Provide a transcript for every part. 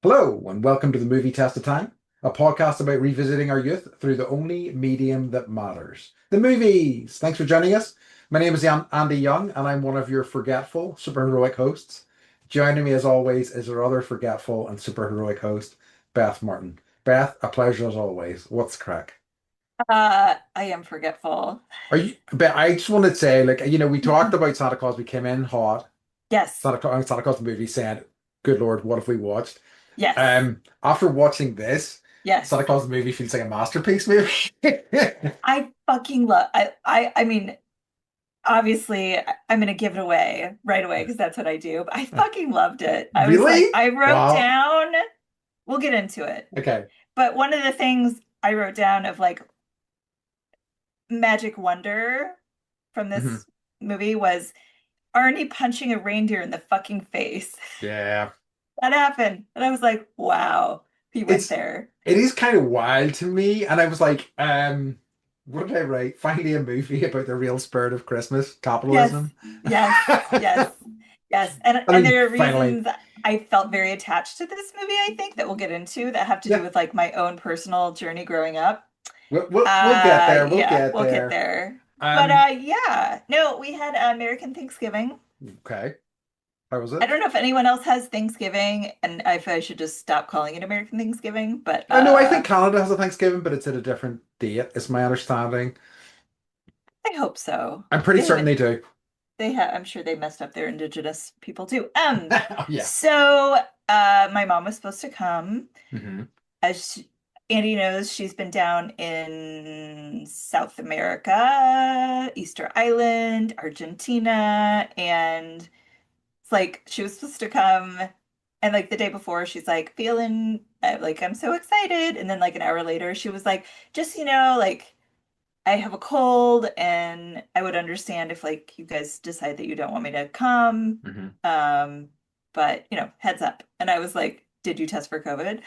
Hello, and welcome to the Movie Test of Time, a podcast about revisiting our youth through the only medium that matters, the movies. Thanks for joining us. My name is Andy Young, and I'm one of your forgetful superheroic hosts. Joining me, as always, is our other forgetful and superheroic host, Beth Martin. Beth, a pleasure as always. What's the crack? I am forgetful. Are you? Beth, I just wanted to say, we talked about Santa Claus. We came in hot. Yes, Santa Claus movie said, "Good Lord, what have we watched?" yes, After watching this, yes. Santa Claus the movie feels like a masterpiece movie. I fucking love. I mean, obviously, I'm gonna give it away right away because that's what I do. But I fucking loved it. I was like, Really? I wrote Wow. down. We'll get into it. Okay. But one of the things I wrote down of like magic wonder from Mhm. this movie was Arnie punching a reindeer in the fucking face. Yeah. That happened, and I was like, wow, he went It's there. it is kind of wild to me, and I was like, what did I write? Finally, a movie about the real spirit of Christmas, Yes, capitalism. yes, yes, yes. And I and mean, there are finally. reasons I felt very attached to this movie, I think, that we'll get into that have to do Yeah. with like my own personal journey growing up. We'll get there. We'll Yeah, get we'll get there. there. But Um, yeah. No, we had American Thanksgiving. okay. How was I it? don't know if anyone else has Thanksgiving and if I should just stop calling it American Thanksgiving, but I know I think Canada has a Thanksgiving, but it's at a different date, is my understanding. I hope so. I'm pretty They certain haven't they do. they have I'm sure they messed up their indigenous people too. Oh, yeah. So my mom was supposed to come. Hmm. As Andy knows, she's been down in South America, Easter Island, Argentina, and it's like she was supposed to come, and like the day before, she's like feeling like I'm so excited, and then like an hour later, she was like, just like I have a cold, and I would understand if like you guys decide that you don't want me to come, Hmm. um, but heads up. And I was like, did you test for COVID?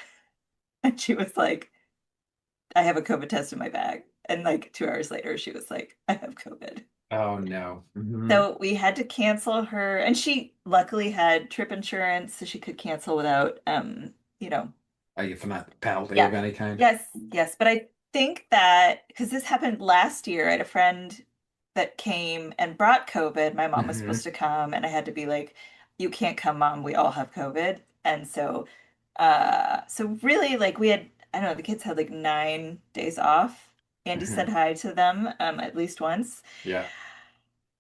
And she was like, I have a COVID test in my bag. And like 2 hours later, she was like, I have COVID. Oh no. Hmm. So we had to cancel her, and she luckily had trip insurance, so she could cancel without, you know, Are you from that penalty yeah, of any kind? yes, yes. But I think that because this happened last year, I had a friend that came and brought COVID. My mom was supposed Hmm. to come, and I had to be like, you can't come, mom. We all have COVID. And so, so really, like we had, I don't know, the kids had like 9 days off. Andy Hmm. said hi to them, at least once. Yeah,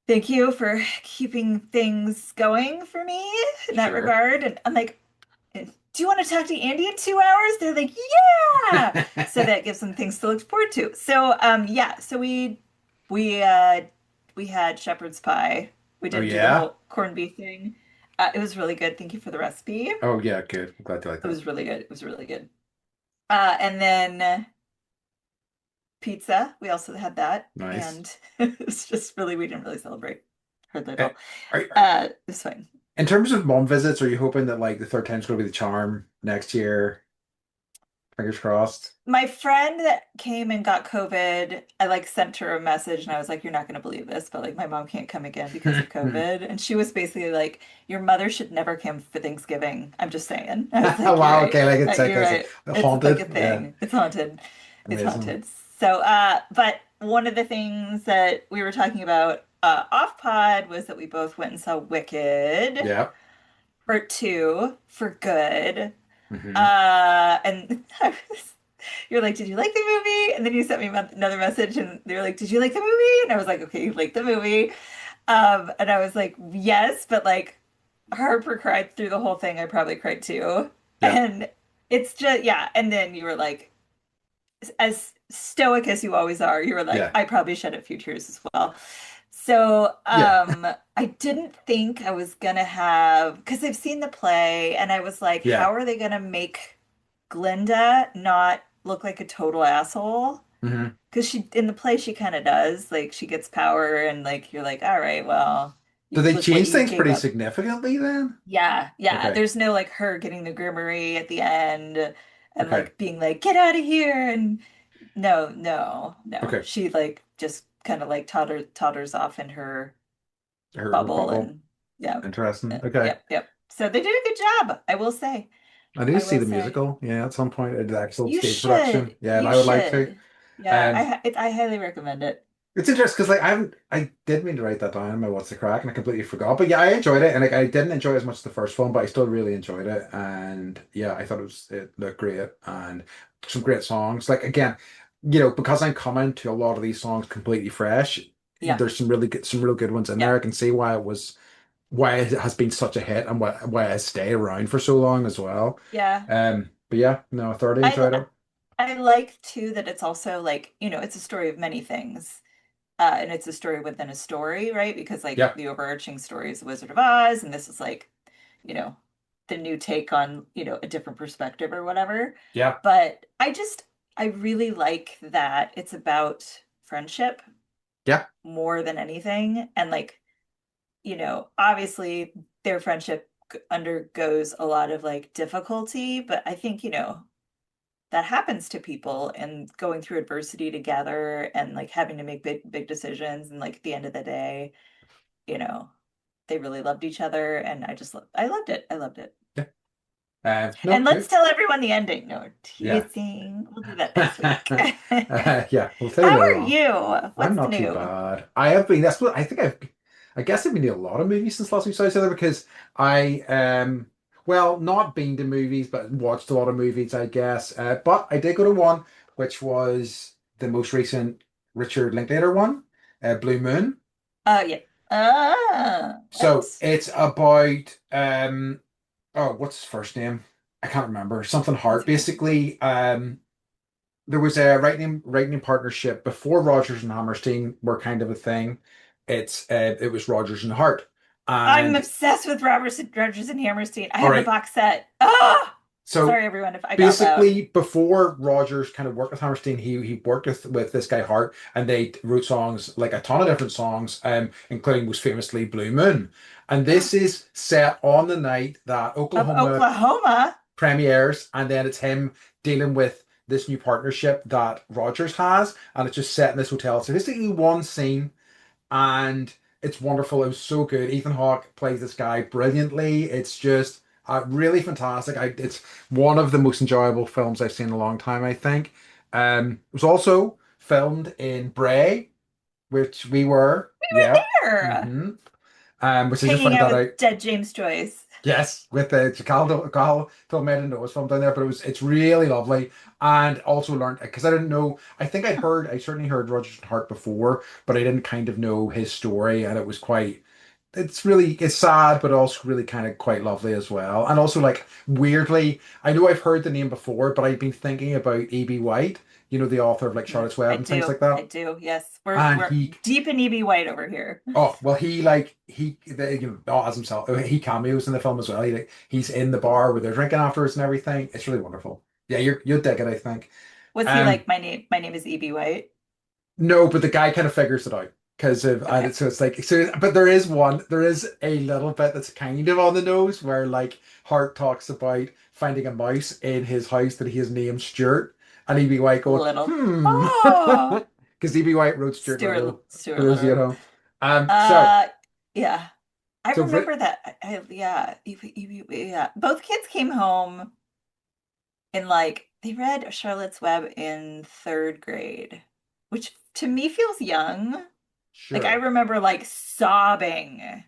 Thank you for keeping things going for me in that sure. regard. And I'm like, do you want to talk to Andy in 2 hours? They're like, yeah. So that gives them things to look forward to. So yeah, so we uh we had shepherd's pie. We Oh didn't do the yeah? whole corned beef thing. It was really good. Thank you for the recipe. Oh yeah, good. I'm glad you like It that. was really good. It was really good. And then pizza. We also had that. Nice. And it was just really, we didn't really celebrate hardly at Eh, all. It was fine. in terms of mom visits, are you hoping that like the third time's gonna be the charm next year? Fingers crossed. My friend that came and got COVID, I like sent her a message and I was like, you're not going to believe this, but like my mom can't come again because of COVID. And she was basically like, your mother should never come for Thanksgiving. I'm just saying. I was like, you're Wow, right. okay, like it's like You're right. It's like a haunted. Yeah, thing. It's haunted. It's amazing. haunted. So, but one of the things that we were talking about off pod was that we both went and saw Wicked Yeah. Part 2 for good. Hmm. And you're like, did you like the movie? And then you sent me another message and they were like, did you like the movie? And I was like, okay, you like the movie. And I was like, yes, but like Harper cried through the whole thing. I probably cried too. Yeah. And it's just, yeah. And then you were like, as stoic as you always are, you were like, Yeah. I probably shed a few tears as well. So, Yeah. I didn't think I was gonna have, because I've seen the play and I was like, Yeah. how are they gonna make Glinda not look like a total asshole? Hmm. Because she in the play she kind of does. Like she gets power and like you're like, all right, well, Do they look what change you things gave pretty up. significantly then? Yeah, yeah. Okay. There's no like her getting the grimoire at the end and Okay. like being like, get out of here. And no, no, no. Okay. She like just kind of like totters off in her Her bubble bubble. and yeah. Interesting. Okay. Yep, yep. So they did a good job, I will say. I need to I see will the say. musical. Yeah, at some point, the actual You stage production. should. Yeah, and You I would like to. should. Yeah, Um, I highly recommend it. it's interesting because like I did mean to write that down in my What's the Crack and I completely forgot. But yeah, I enjoyed it, and like I didn't enjoy it as much as the first film, but I still really enjoyed it. And yeah, I thought it looked great and some great songs. Like again, because I'm coming to a lot of these songs completely fresh. Yeah. There's some real good ones in Yeah. there. I can see why it has been such a hit and why it stayed around for so long as well. Yeah. But yeah, no, I thoroughly I enjoyed it. I like too that it's also like, it's a story of many things. And it's a story within a story, right? Because like Yeah, the overarching story is The Wizard of Oz, and this is like, you know, the new take on, a different perspective or whatever. yeah, But I really like that it's about friendship yeah, more than anything. And like, obviously their friendship undergoes a lot of like difficulty, but I think, that happens to people and going through adversity together and like having to make big decisions, and like at the end of the day, you know, they really loved each other, and I loved it. I loved it. yeah. And No, let's good. tell everyone the ending. No Yeah. teasing. We'll do that next week. Yeah, we'll tell you How later are on. you? I'm What's not too new? bad. I have been. That's what I think. I guess I've been to a lot of movies since last we saw each other because well, not been to movies, but watched a lot of movies, I guess. But I did go to one, which was the most recent Richard Linklater one, Blue Moon. Yeah. So What? it's about oh, what's his first name? I can't remember. Something That's Hart. okay. Basically, there was a writing partnership before Rogers and Hammerstein were kind of a thing. It was Rogers and Hart, I'm and obsessed with Rogers and Hammerstein. I all have the right. box set. Ah! So Sorry, everyone, if I got loud. basically, before Rogers kind of worked with Hammerstein, he worked with this guy Hart, and they wrote songs like a ton of different songs, including most famously Blue Moon. And this is set on the night that Of Oklahoma Oklahoma. premieres, and then it's him dealing with this new partnership that Rogers has, and it's just set in this hotel. So basically one scene, and it's wonderful. It was so good. Ethan Hawke plays this guy brilliantly. It's just really fantastic. It's one of the most enjoyable films I've seen in a long time, I think. It was also filmed in Bray, which we were, yeah. There. hmm which I just Hanging found out that with out. dead James Joyce. Yes, with the Cal told me I didn't know it was filmed down there, but it's really lovely. And also learned because I didn't know. I certainly heard Roger Hart before, but I didn't kind of know his story, and it was quite. It's sad, but also really kind of quite lovely as well. And also like weirdly, I know I've heard the name before, but I've been thinking about E.B. White, the author of like Mm, Charlotte's Web I and things do. like I that. do. Yes. We're And we're deep in E.B. White over here. oh well, as himself. He cameos in the film as well. He's in the bar where they're drinking afterwards and everything. It's really wonderful. Yeah, you'll dig it, I think. Was he Um, like my name is E.B. White? no, but the guy kind of figures it out because of and Okay. so it's like so. But there is a little bit that's kind of on the nose where like Hart talks about finding a mouse in his house that he has named Stuart, and E.B. White going, Little. hmm, Oh, because E.B. White wrote Stuart Stuart Little Stuart for those of you at Little. home. So Uh yeah. I so remember that. Yeah. Yeah. Both kids came home and like they read Charlotte's Web in third grade, which to me feels young. Like I sure. remember like sobbing.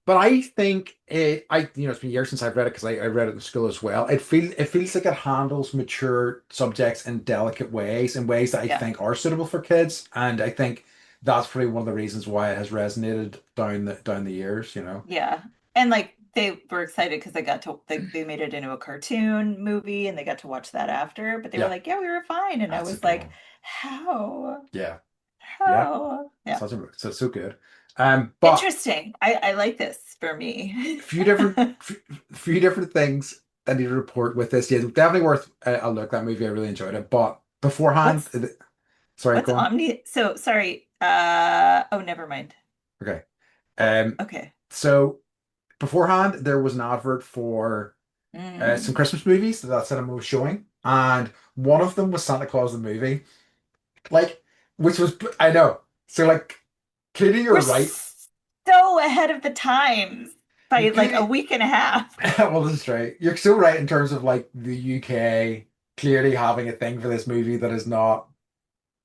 But I think it's been years since I've read it because I read it in school as well. It feels like it handles mature subjects in delicate ways, in ways that I Yeah. think are suitable for kids, and I think that's probably one of the reasons why it has resonated down the years. Yeah. And like they were excited because they made it into a cartoon movie and they got to watch that after, but they were Yeah, like, "Yeah, we were fine." And I that's a was good like, one. "How? Yeah, yeah, How?" Yeah. so good. But Interesting. I like this for me. a few different things I need to report with this. Yeah, definitely worth a look. That movie, I really enjoyed it. But beforehand, What's sorry, what's go on. Omni? So sorry. Oh, never mind. Okay. What? Um, Okay. so beforehand, there was an advert for some Mm. Christmas movies that cinema was showing, and one of them was Santa Claus the movie, like, which was I know. So like, clearly We're you're right. so ahead of the times. by You like a clearly, week and a half. well, this is right. You're so right in terms of like the UK clearly having a thing for this movie that is not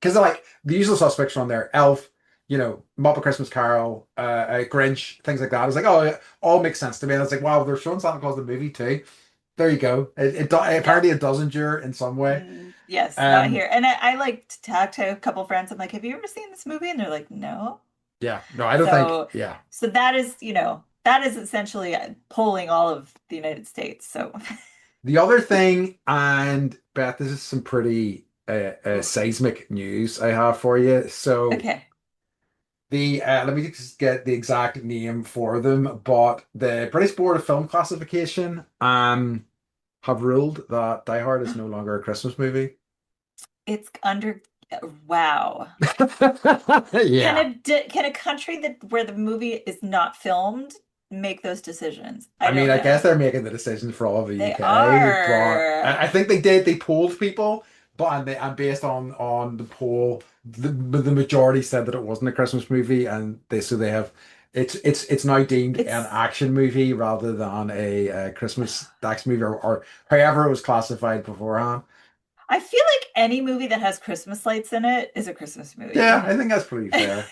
because like the usual suspects are on there, Elf, Muppet Christmas Carol, Grinch, things like that. It's like, oh, it all makes sense to me. And it's like, wow, they're showing Santa Claus the movie too. There you go. Yeah. Apparently it does endure in some way. Yes, not Um, here. And I like to talk to a couple friends. I'm like, have you ever seen this movie? And they're like, no. yeah, no, I don't think, So, yeah. so that is, that is essentially polling all of the United States. So, The other thing, and Beth, this is some pretty oof. seismic news I have for you. So Okay. the let me just get the exact name for them, but the British Board of Film Classification have ruled that Die Hard is no longer a Christmas movie. It's under, wow. Yeah. Can a country that where the movie is not filmed make those decisions? I I mean, don't I guess know. they're making the decisions for all of the They UK, but are. I think they did. They polled people, and based on the poll, the majority said that it wasn't a Christmas movie, and they have it's now deemed an It's action movie rather than a Christmas action movie or however it was classified beforehand. I feel like any movie that has Christmas lights in it is a Christmas Yeah, movie. I think that's pretty fair.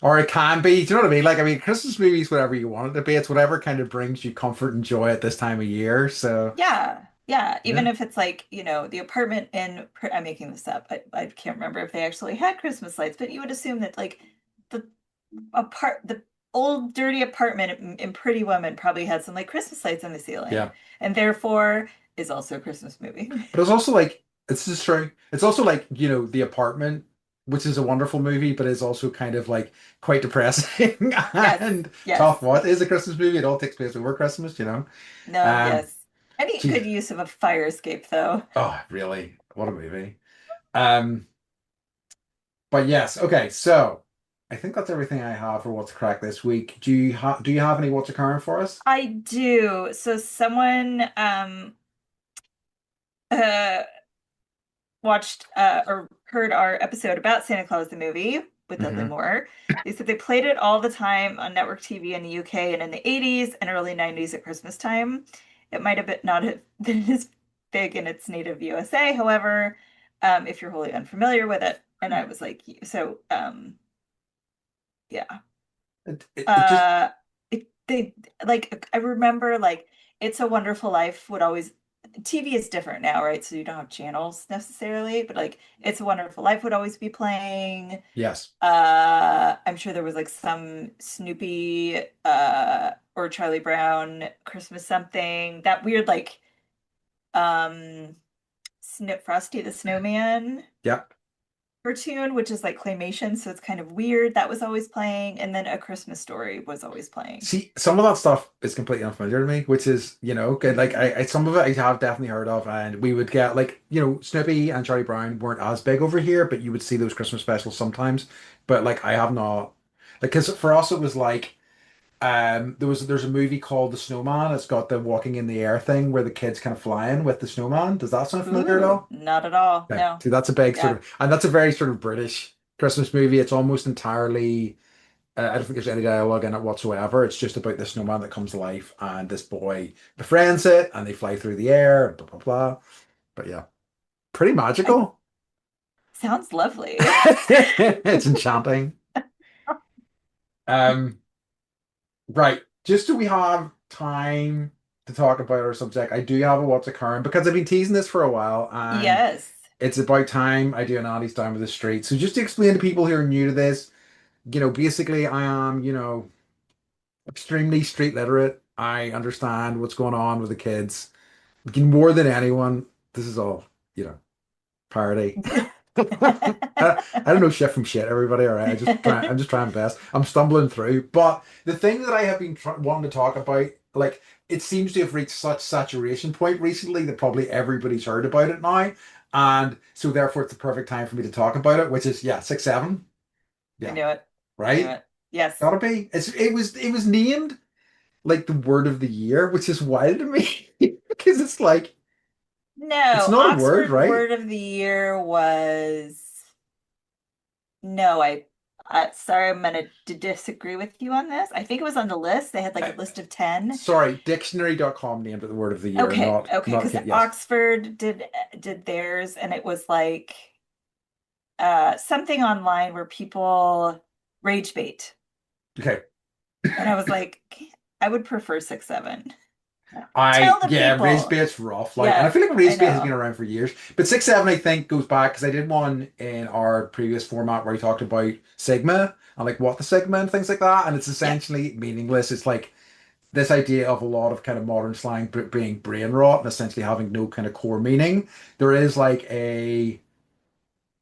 Or it can be. Do you know what I mean? Like, I mean, Christmas movies, whatever you want it to be. It's whatever kind of brings you comfort and joy at this time of year. So, Yeah. Yeah. Even yeah. if it's like, the apartment in, I'm making this up. I can't remember if they actually had Christmas lights, but you would assume that like the the old dirty apartment in Pretty Woman probably had some like Christmas lights on the ceiling Yeah. and therefore is also a Christmas movie. But it's also like, it's just true. It's also like, The Apartment, which is a wonderful movie, but is also kind of like quite depressing Yes. and tough. Yes. What is a Christmas movie? It all takes place over Christmas. No, Um, yes. Any geez. good use of a fire escape though. Oh, really? What a movie. Um, but yes, okay, so I think that's everything I have for what's crack this week. Do you have any what's occurring for us? I do. So someone uh watched or heard our episode about Santa Claus the movie with Dudley Hmm. Moore. They said they played it all the time on network TV in the UK and in the 80s and early 90s at Christmas time. It might have been not have been as big in its native USA, however, if you're wholly unfamiliar with it. And I was like, so yeah. It just uh they like I remember like It's a Wonderful Life would always TV is different now, right? So you don't have channels necessarily, but like It's a Wonderful Life would always be playing. yes. I'm sure there was like some Snoopy or Charlie Brown Christmas something. That weird like um Snip Frosty the Snowman Yep. cartoon, which is like claymation, so it's kind of weird. That was always playing, and then A Christmas Story was always playing. See, some of that stuff is completely unfamiliar to me, which is, good. Like I some of it I have definitely heard of, and we would get like, Snoopy and Charlie Brown weren't as big over here, but you would see those Christmas specials sometimes. But like I have not like because for us it was like there's a movie called The Snowman. It's got the walking in the air thing where the kids kind of flying with the snowman. Does that sound familiar at Ooh, all? not at all. Okay. No. See, that's a big sort Yeah. of, and that's a very sort of British Christmas movie. It's almost entirely, I don't think there's any dialogue in it whatsoever. It's just about this snowman that comes to life, and this boy befriends it, and they fly through the air, blah blah blah. But yeah, pretty I magical. sounds lovely. It's enchanting. Um, right. Just do we have time to talk about our subject? I do have a what's occurring because I've been teasing this for a while, and Yes. it's about time I do an Andy's down with the street. So just to explain to people who are new to this, basically I am, extremely street literate. I understand what's going on with the kids. More than anyone, this is all, parody. I don't know shit from shit, everybody. All right, I'm just trying my best. I'm stumbling through, but the thing that I have been wanting to talk about, like, it seems to have reached such saturation point recently that probably everybody's heard about it now, and so therefore it's the perfect time for me to talk about it, which is yeah, 6 7, I yeah, knew it. I knew right. it. Yes. Gotta be. It was named like the word of the year, which is wild to me because it's like it's No, not a word, Oxford right? Word of the Year was no, I Sorry, I'm gonna disagree with you on this. I think it was on the list. They had like Uh, a list of 10. sorry, dictionary.com named it the word of the year, Okay, not okay, because yes. Oxford did theirs, and it was like something online where people rage bait. Okay. And I was like, I would prefer 6, 7. I Tell the yeah, race people. bait's rough. Like, and I Yeah, feel like I race bait has been know. around for years. But 6, 7, I think, goes back because I did one in our previous format where we talked about Sigma and like what the Sigma and things like that. And it's Yeah, essentially meaningless. It's like this idea of a lot of kind of modern slang being brain rot and essentially having no kind of core meaning. There is like a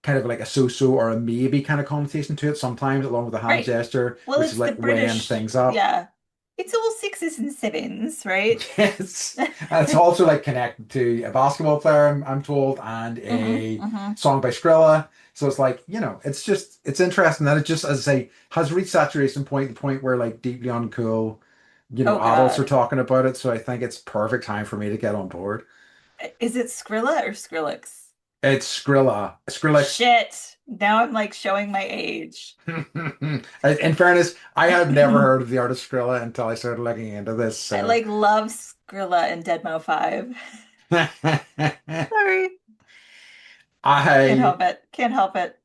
kind of like a so-so or a maybe kind of connotation to it sometimes, along with a hand right. gesture, Well, which is it's the like weighing British. things up. Yeah. It's all 6s and 7s, right? Yes. And it's also like connected to a basketball player, I'm told, and Hmm, a hmm. song by Skrilla. So it's like, it's just, it's interesting that it just, as I say, has reached saturation point, the point where like deeply uncool, Oh adults are God. talking about it. So I think it's perfect time for me to get on board. Is it Skrilla or Skrillex? It's Skrilla. Skrillex. Shit. Now I'm like showing my age. In fairness, I had never heard of the artist Skrilla until I started looking into this. I So like love Skrilla and Deadmo 5. Sorry. Can't I help it. Can't help it.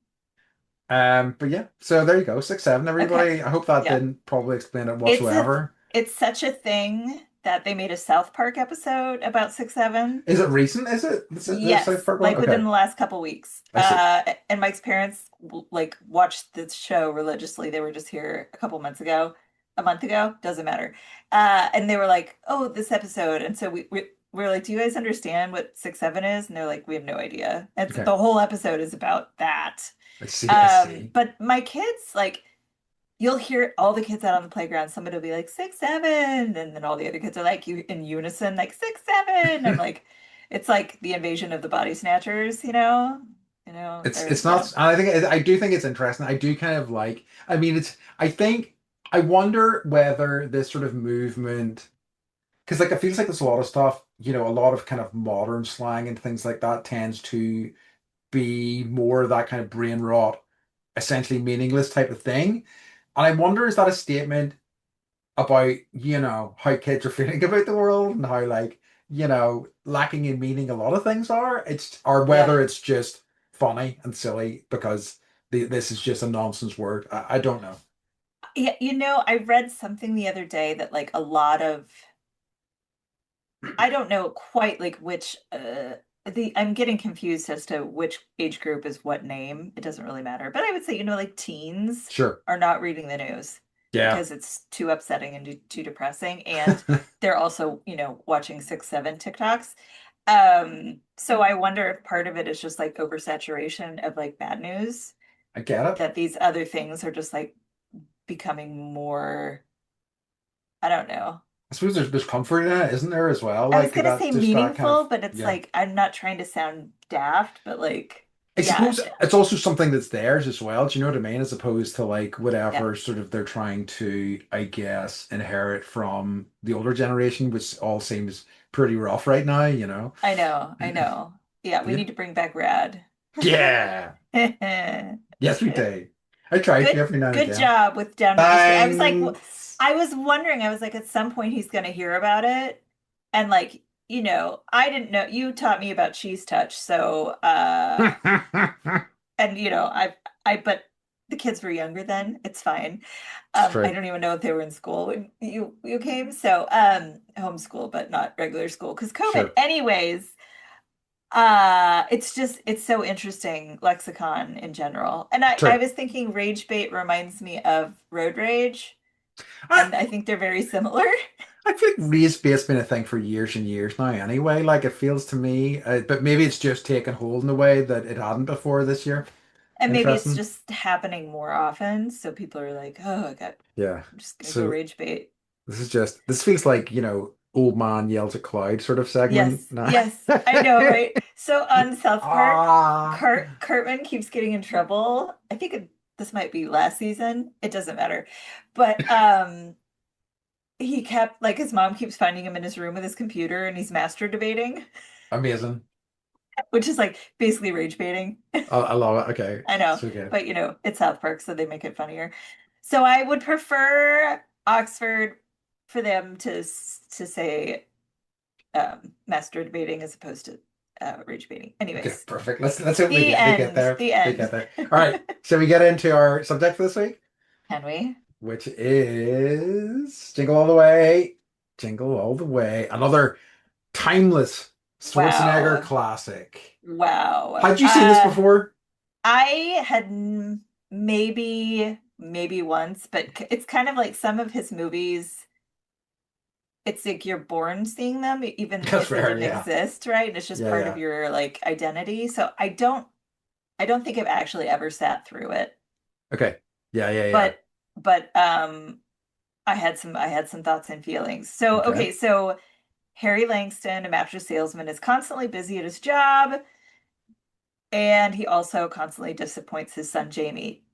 but yeah, so there you go, 6, 7, Okay. everybody. I hope that Yeah. didn't probably explain it It's a whatsoever. it's such a thing that they made a South Park episode about 6, 7. Is it recent? Is it the South Yes, Park one? like within Okay, the last couple weeks. I see. And Mike's parents like watched this show religiously. They were just here a couple months ago, a month ago, doesn't matter. And they were like, "Oh, this episode." And so we were like, "Do you guys understand what 6, 7 is?" And they're like, "We have no idea." And so Okay, the whole episode is about that. I see. I see. But my kids like you'll hear all the kids out on the playground. Somebody will be like 6, 7, and then all the other kids are like you in unison, like 6, 7. I'm like, it's like the invasion of the body snatchers, It's they're not. yeah, I think I do think it's interesting. I do kind of like. I mean, it's. I think I wonder whether this sort of movement, because like it feels like there's a lot of stuff. A lot of kind of modern slang and things like that tends to be more of that kind of brain rot, essentially meaningless type of thing. And I wonder, is that a statement about, how kids are feeling about the world and how like, lacking in meaning a lot of things are? Or yeah. whether it's just funny and silly because this is just a nonsense word. I don't know. Yeah, I read something the other day that like a lot of I don't know quite like which the I'm getting confused as to which age group is what name. It doesn't really matter. But I would say, like teens Sure. are not reading the news Yeah. because it's too upsetting and too depressing. And they're also, watching 6, 7 TikToks. So I wonder if part of it is just like oversaturation of like bad news, I get it. that these other things are just like becoming more, I don't know. I suppose there's comfort in it, isn't there, as well? I was Like gonna that, say just that kind of, meaningful, but it's yeah. like I'm not trying to sound daft, but like, I yeah, suppose it's also something that's theirs as well. Do you know what I mean? As opposed to like yeah. whatever sort of they're trying to, I guess, inherit from the older generation, which all seems pretty rough right now. I know, I know. Yeah, we Yeah. need to bring back Rad. Yeah. Good, Yes, we do. I try to every now and good again. job with Down with the Street. I was like, Thanks. I was wondering, I was like, at some point he's gonna hear about it, and like, I didn't know you taught me about Cheese Touch, so and but the kids were younger then. It's fine. It's I true. don't even know if they were in school when you came. So homeschool, but not regular school because COVID. Sure. Anyways, it's so interesting lexicon in general. And I True. was thinking rage bait reminds me of road rage, I, and I think they're very similar. I feel like race bait's been a thing for years and years now anyway. Like it feels to me, but maybe it's just taken hold in a way that it hadn't before this year. And maybe it's Interesting. just happening more often, so people are like, "Oh, Yeah. I'm just gonna go So rage bait." this feels like, old man yells at cloud sort of segment. Yes, No. yes, I know, right? So on South Park, Ah. Cartman keeps getting in trouble. I think this might be last season. It doesn't matter. But he kept like his mom keeps finding him in his room with his computer and he's master debating. Amazing. which is like basically rage baiting. I love it. Okay. I know, So good. but it's South Park, so they make it funnier. So I would prefer Oxford for them to say master debating as opposed to rage baiting. Okay, Anyways, perfect. Let's hope the they get end. there. The They get end. there. All right. Shall we get into our subject for this week? Can we? Which is Jingle All the Way. Jingle All the Way. Another timeless Schwarzenegger Wow. classic. Wow. Had you seen this before? I had maybe once, but it's kind of like some of his movies. It's like you're born seeing them, even That's if they fair, didn't yeah. exist, right? And it's just Yeah, part of yeah. your like identity. So I don't think I've actually ever sat through it. Okay. Yeah, yeah, yeah. But I had some thoughts and feelings. So Okay. okay, so Harry Langston, a master salesman, is constantly busy at his job, and he also constantly disappoints his son Jamie.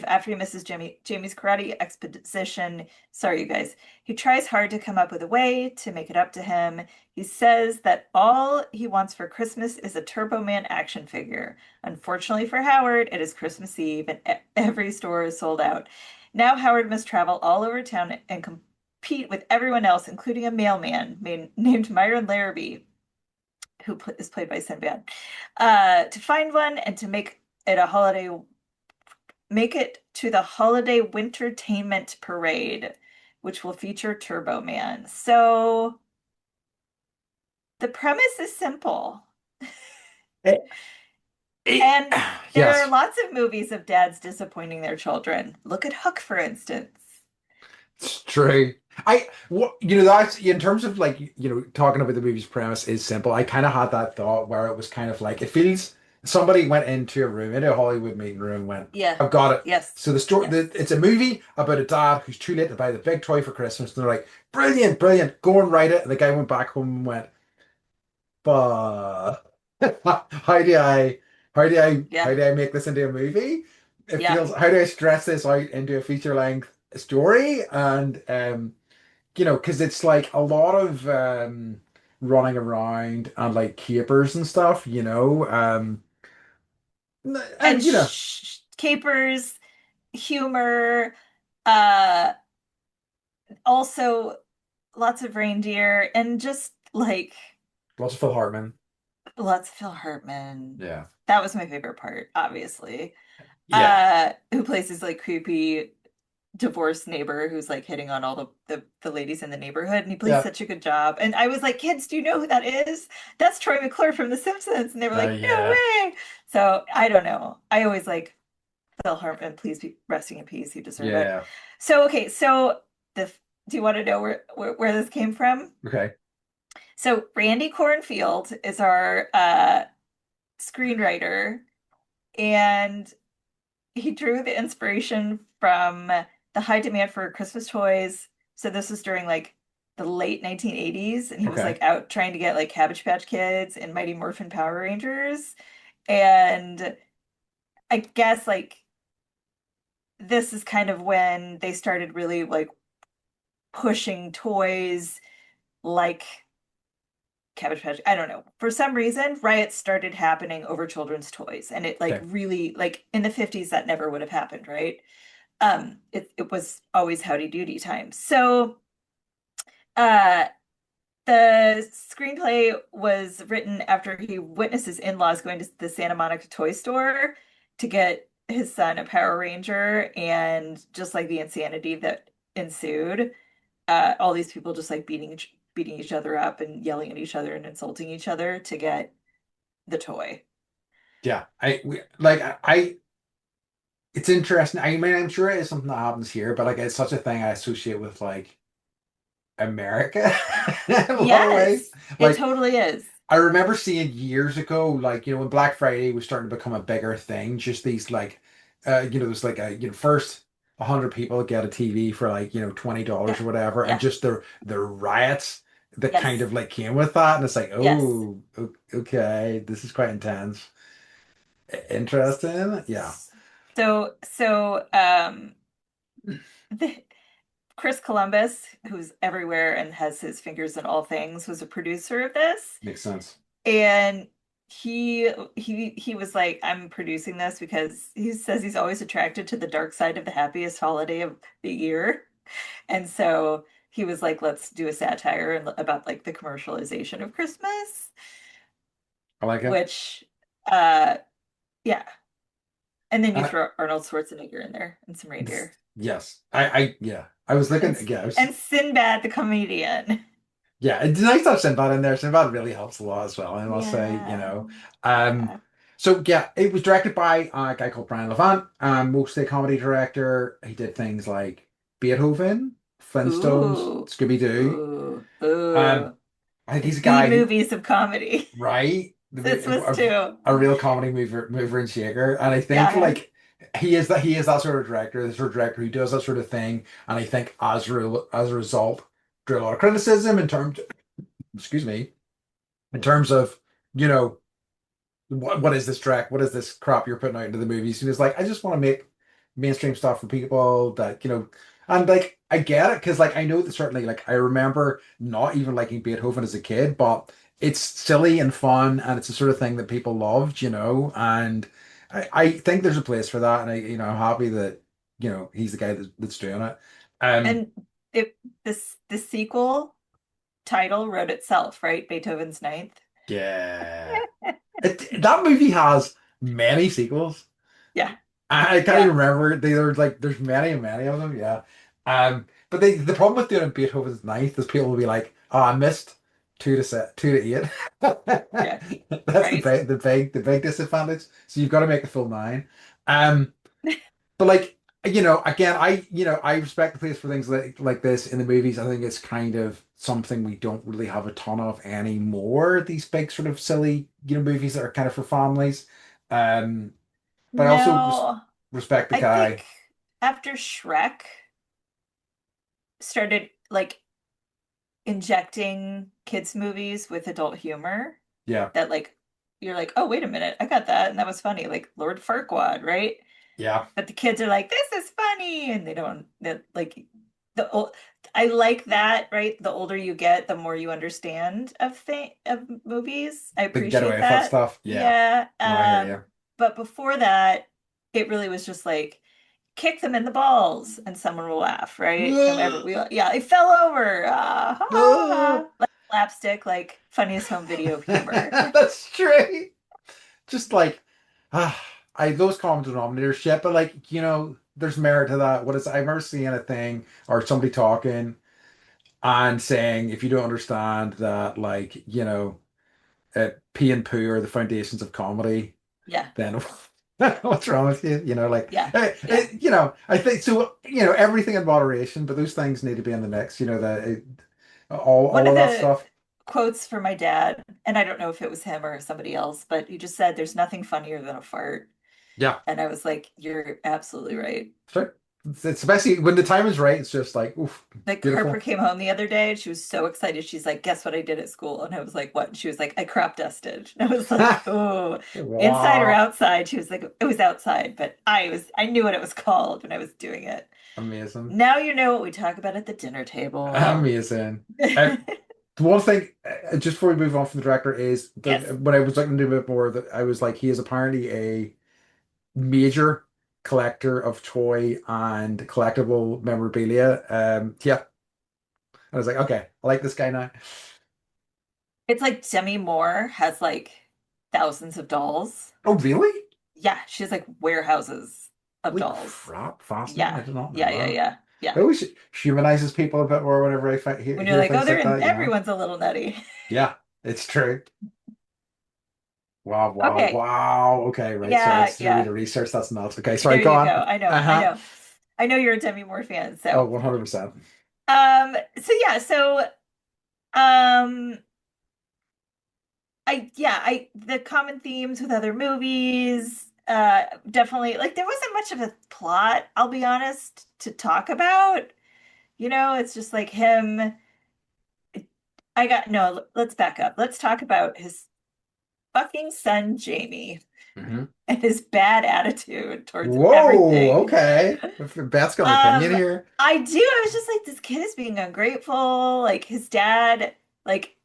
After he misses Jamie's karate exposition. Sorry, you guys. He tries hard to come up with a way to make it up to him. He says that all he wants for Christmas is a Turbo Man action figure. Unfortunately for Howard, it is Christmas Eve and every store is sold out. Now Howard must travel all over town and compete with everyone else, including a mailman named Myron Larrabee, who is played by Sinbad, to find one and to make it to the holiday wintertainment parade, which will feature Turbo Man. So the premise is simple. Eh, eh, And there are yes. lots of movies of dads disappointing their children. Look at Hook, for instance. It's true. That's in terms of like, talking about the movie's premise is simple. I kind of had that thought where it was kind of like it feels somebody went into a room, into a Hollywood meeting room, and went, Yeah. I've got it. Yes. So Yes. it's a movie about a dad who's too late to buy the big toy for Christmas. And they're like, brilliant, brilliant, go and write it. And the guy went back home and went, but how do I how Yeah. do I make this into a movie? It Yeah. feels how do I stress this out into a feature length story? And because it's like a lot of running around and like capers and stuff, And and capers, humor, uh also lots of reindeer and just like lots of Phil Hartman. lots of Phil Hartman. Yeah. That was my favorite part, obviously. Yeah. Who plays his like creepy divorced neighbor who's like hitting on all the ladies in the neighborhood, and he plays Yeah. such a good job. And I was like, kids, do you know who that is? That's Troy McClure from The Simpsons. And they were like, no Yeah. way. So I don't know. I always like Phil Hartman, please be resting in peace. You deserve it. Yeah. So okay, so the do you want to know where this came from? Okay. So Randy Cornfield is our screenwriter, and he drew the inspiration from the high demand for Christmas toys. So this was during like the late 1980s, and he was Okay. like out trying to get like Cabbage Patch Kids and Mighty Morphin Power Rangers. And I guess like this is kind of when they started really like pushing toys like Cabbage Patch. I don't know. For some reason, riots started happening over children's toys, and it like Okay. really like in the 50s that never would have happened, right? It was always howdy doody time. So uh the screenplay was written after he witnessed his in-laws going to the Santa Monica toy store to get his son a Power Ranger, and just like the insanity that ensued, all these people just like beating each other up and yelling at each other and insulting each other to get the toy. Yeah. I it's interesting. I mean, I'm sure it's something that happens here, but like it's such a thing I associate with like America in a lot of ways. Yes, it Like totally is. I remember seeing years ago, like, when Black Friday was starting to become a bigger thing, just these like, there's like first 100 people get a TV for like, $20 Yeah, or whatever, and yeah, just the riots that kind yes, of like came with that, and it's like, yes. oh, okay, this is quite intense. Interesting, yeah, So the, Chris Columbus, who's everywhere and has his fingers in all things, was a producer of this. makes sense. And he was like, I'm producing this because he says he's always attracted to the dark side of the happiest holiday of the year. And so he was like, let's do a satire about like the commercialization of Christmas, I like it. which uh yeah. And then you And throw Arnold Schwarzenegger in there and some reindeer. yes, yeah. I was looking, yeah, And Sinbad the comedian. yeah, it's nice to have Sinbad in there. Sinbad really helps a lot as well, I must say, you Yeah. know. Um, Yeah. so yeah, it was directed by a guy called Brian Levant, mostly a comedy director. He did things like Beethoven, Flintstones, Ooh. Scooby-Doo. Ooh. Um, Ooh. I think The he's a B guy who, movies of comedy. right, This was too. a real comedy mover and shaker. And I think Yeah. like he is that sort of director, the sort of director who does that sort of thing. And I think as a result, drew a lot of criticism in terms, excuse me, in terms of, you know, what is this track? What is this crap you're putting out into the movies? And it's like, I just want to make mainstream stuff for people that, you know, and like I get it because like I know that certainly like I remember not even liking Beethoven as a kid, but it's silly and fun and it's the sort of thing that people loved, you know, and I think there's a place for that, and I'm happy that he's the guy that's doing it. Um, And it this the sequel title wrote itself, right? Beethoven's Ninth. yeah, that movie has many sequels. Yeah. I can't even Yeah. remember. There's like there's many and many of them. Yeah. But the problem with doing Beethoven's Ninth is people will be like, "Oh, I missed 2 to 8." Yeah. That's Right. the big disadvantage. So you've got to make a full nine. Um, but like again, I respect the place for things like this in the movies. I think it's kind of something we don't really have a ton of anymore. These big sort of silly movies that are kind of for families. Um. But I also No, respect the I think guy. after Shrek started like injecting kids movies with adult humor, Yeah, that like you're like, oh, wait a minute, I got that, and that was funny, like Lord Farquaad, right? yeah. But the kids are like, this is funny, and they don't that like the old. I like that, right? The older you get, the more you understand of movies. I They can get appreciate away with that that. stuff. Yeah. Yeah. No, I hear you. But before that, it really was just like kick them in the balls and someone will laugh, right? And yeah, they fell over. Ha, ha, ha. Like slapstick, like funniest home video humor. That's true. Just like ah, I those common denominators shit, but like there's merit to that. What is I remember seeing a thing or somebody talking and saying if you don't understand that like pee and poo are the foundations of comedy, Yeah, then what's wrong with you? Like, yeah, yeah. I think so, everything in moderation, but those things need to be in the mix, One all of of that the stuff. quotes for my dad, and I don't know if it was him or somebody else, but he just said, "There's nothing funnier than a fart." Yeah, And I was like, "You're absolutely right." sure. It's especially when the time is right, it's just like, oof, Like Harper beautiful. came home the other day and she was so excited. She's like, "Guess what I did at school?" And I was like, "What?" And she was like, "I crop dusted." And I was like, "Oh, inside or Wow. outside?" She was like, "It was outside, but I knew what it was called when I was doing it." Amazing. Now you know what we talk about at the dinner table. Amazing. Uh, the one thing, just before we move on from the director, is Yes. that when I was looking into a bit more, that I was like, he is apparently a major collector of toy and collectible memorabilia. Yeah, I was like, okay, I like this guy now. It's like Demi Moore has like thousands of dolls. Oh, really? Yeah, she has like warehouses of Holy dolls. crap! Fascinating. I Yeah. did not know Yeah, yeah, that. yeah. Yeah. It always humanizes people a bit more whenever When you're hear like, oh, things they're like in, that. everyone's a little nutty. Yeah, it's true. Wow, wow, Okay. wow. Okay, right. Sorry, I Yeah, just did a bit yeah. of research. That's nuts. Okay, sorry, There go you on. go. I know. I Uh-huh. know. I know you're a Demi Moore fan. Oh, So, 100%. so um the common themes with other movies, definitely like there wasn't much of a plot, I'll be honest, to talk about. It's just like him. I got no, let's back up. Let's talk about his fucking son, Jamie, Hmm. and his bad attitude towards Whoa, everything. okay. Beth's got an opinion Um, here. I do. I was just like, this kid is being ungrateful. Like his dad, like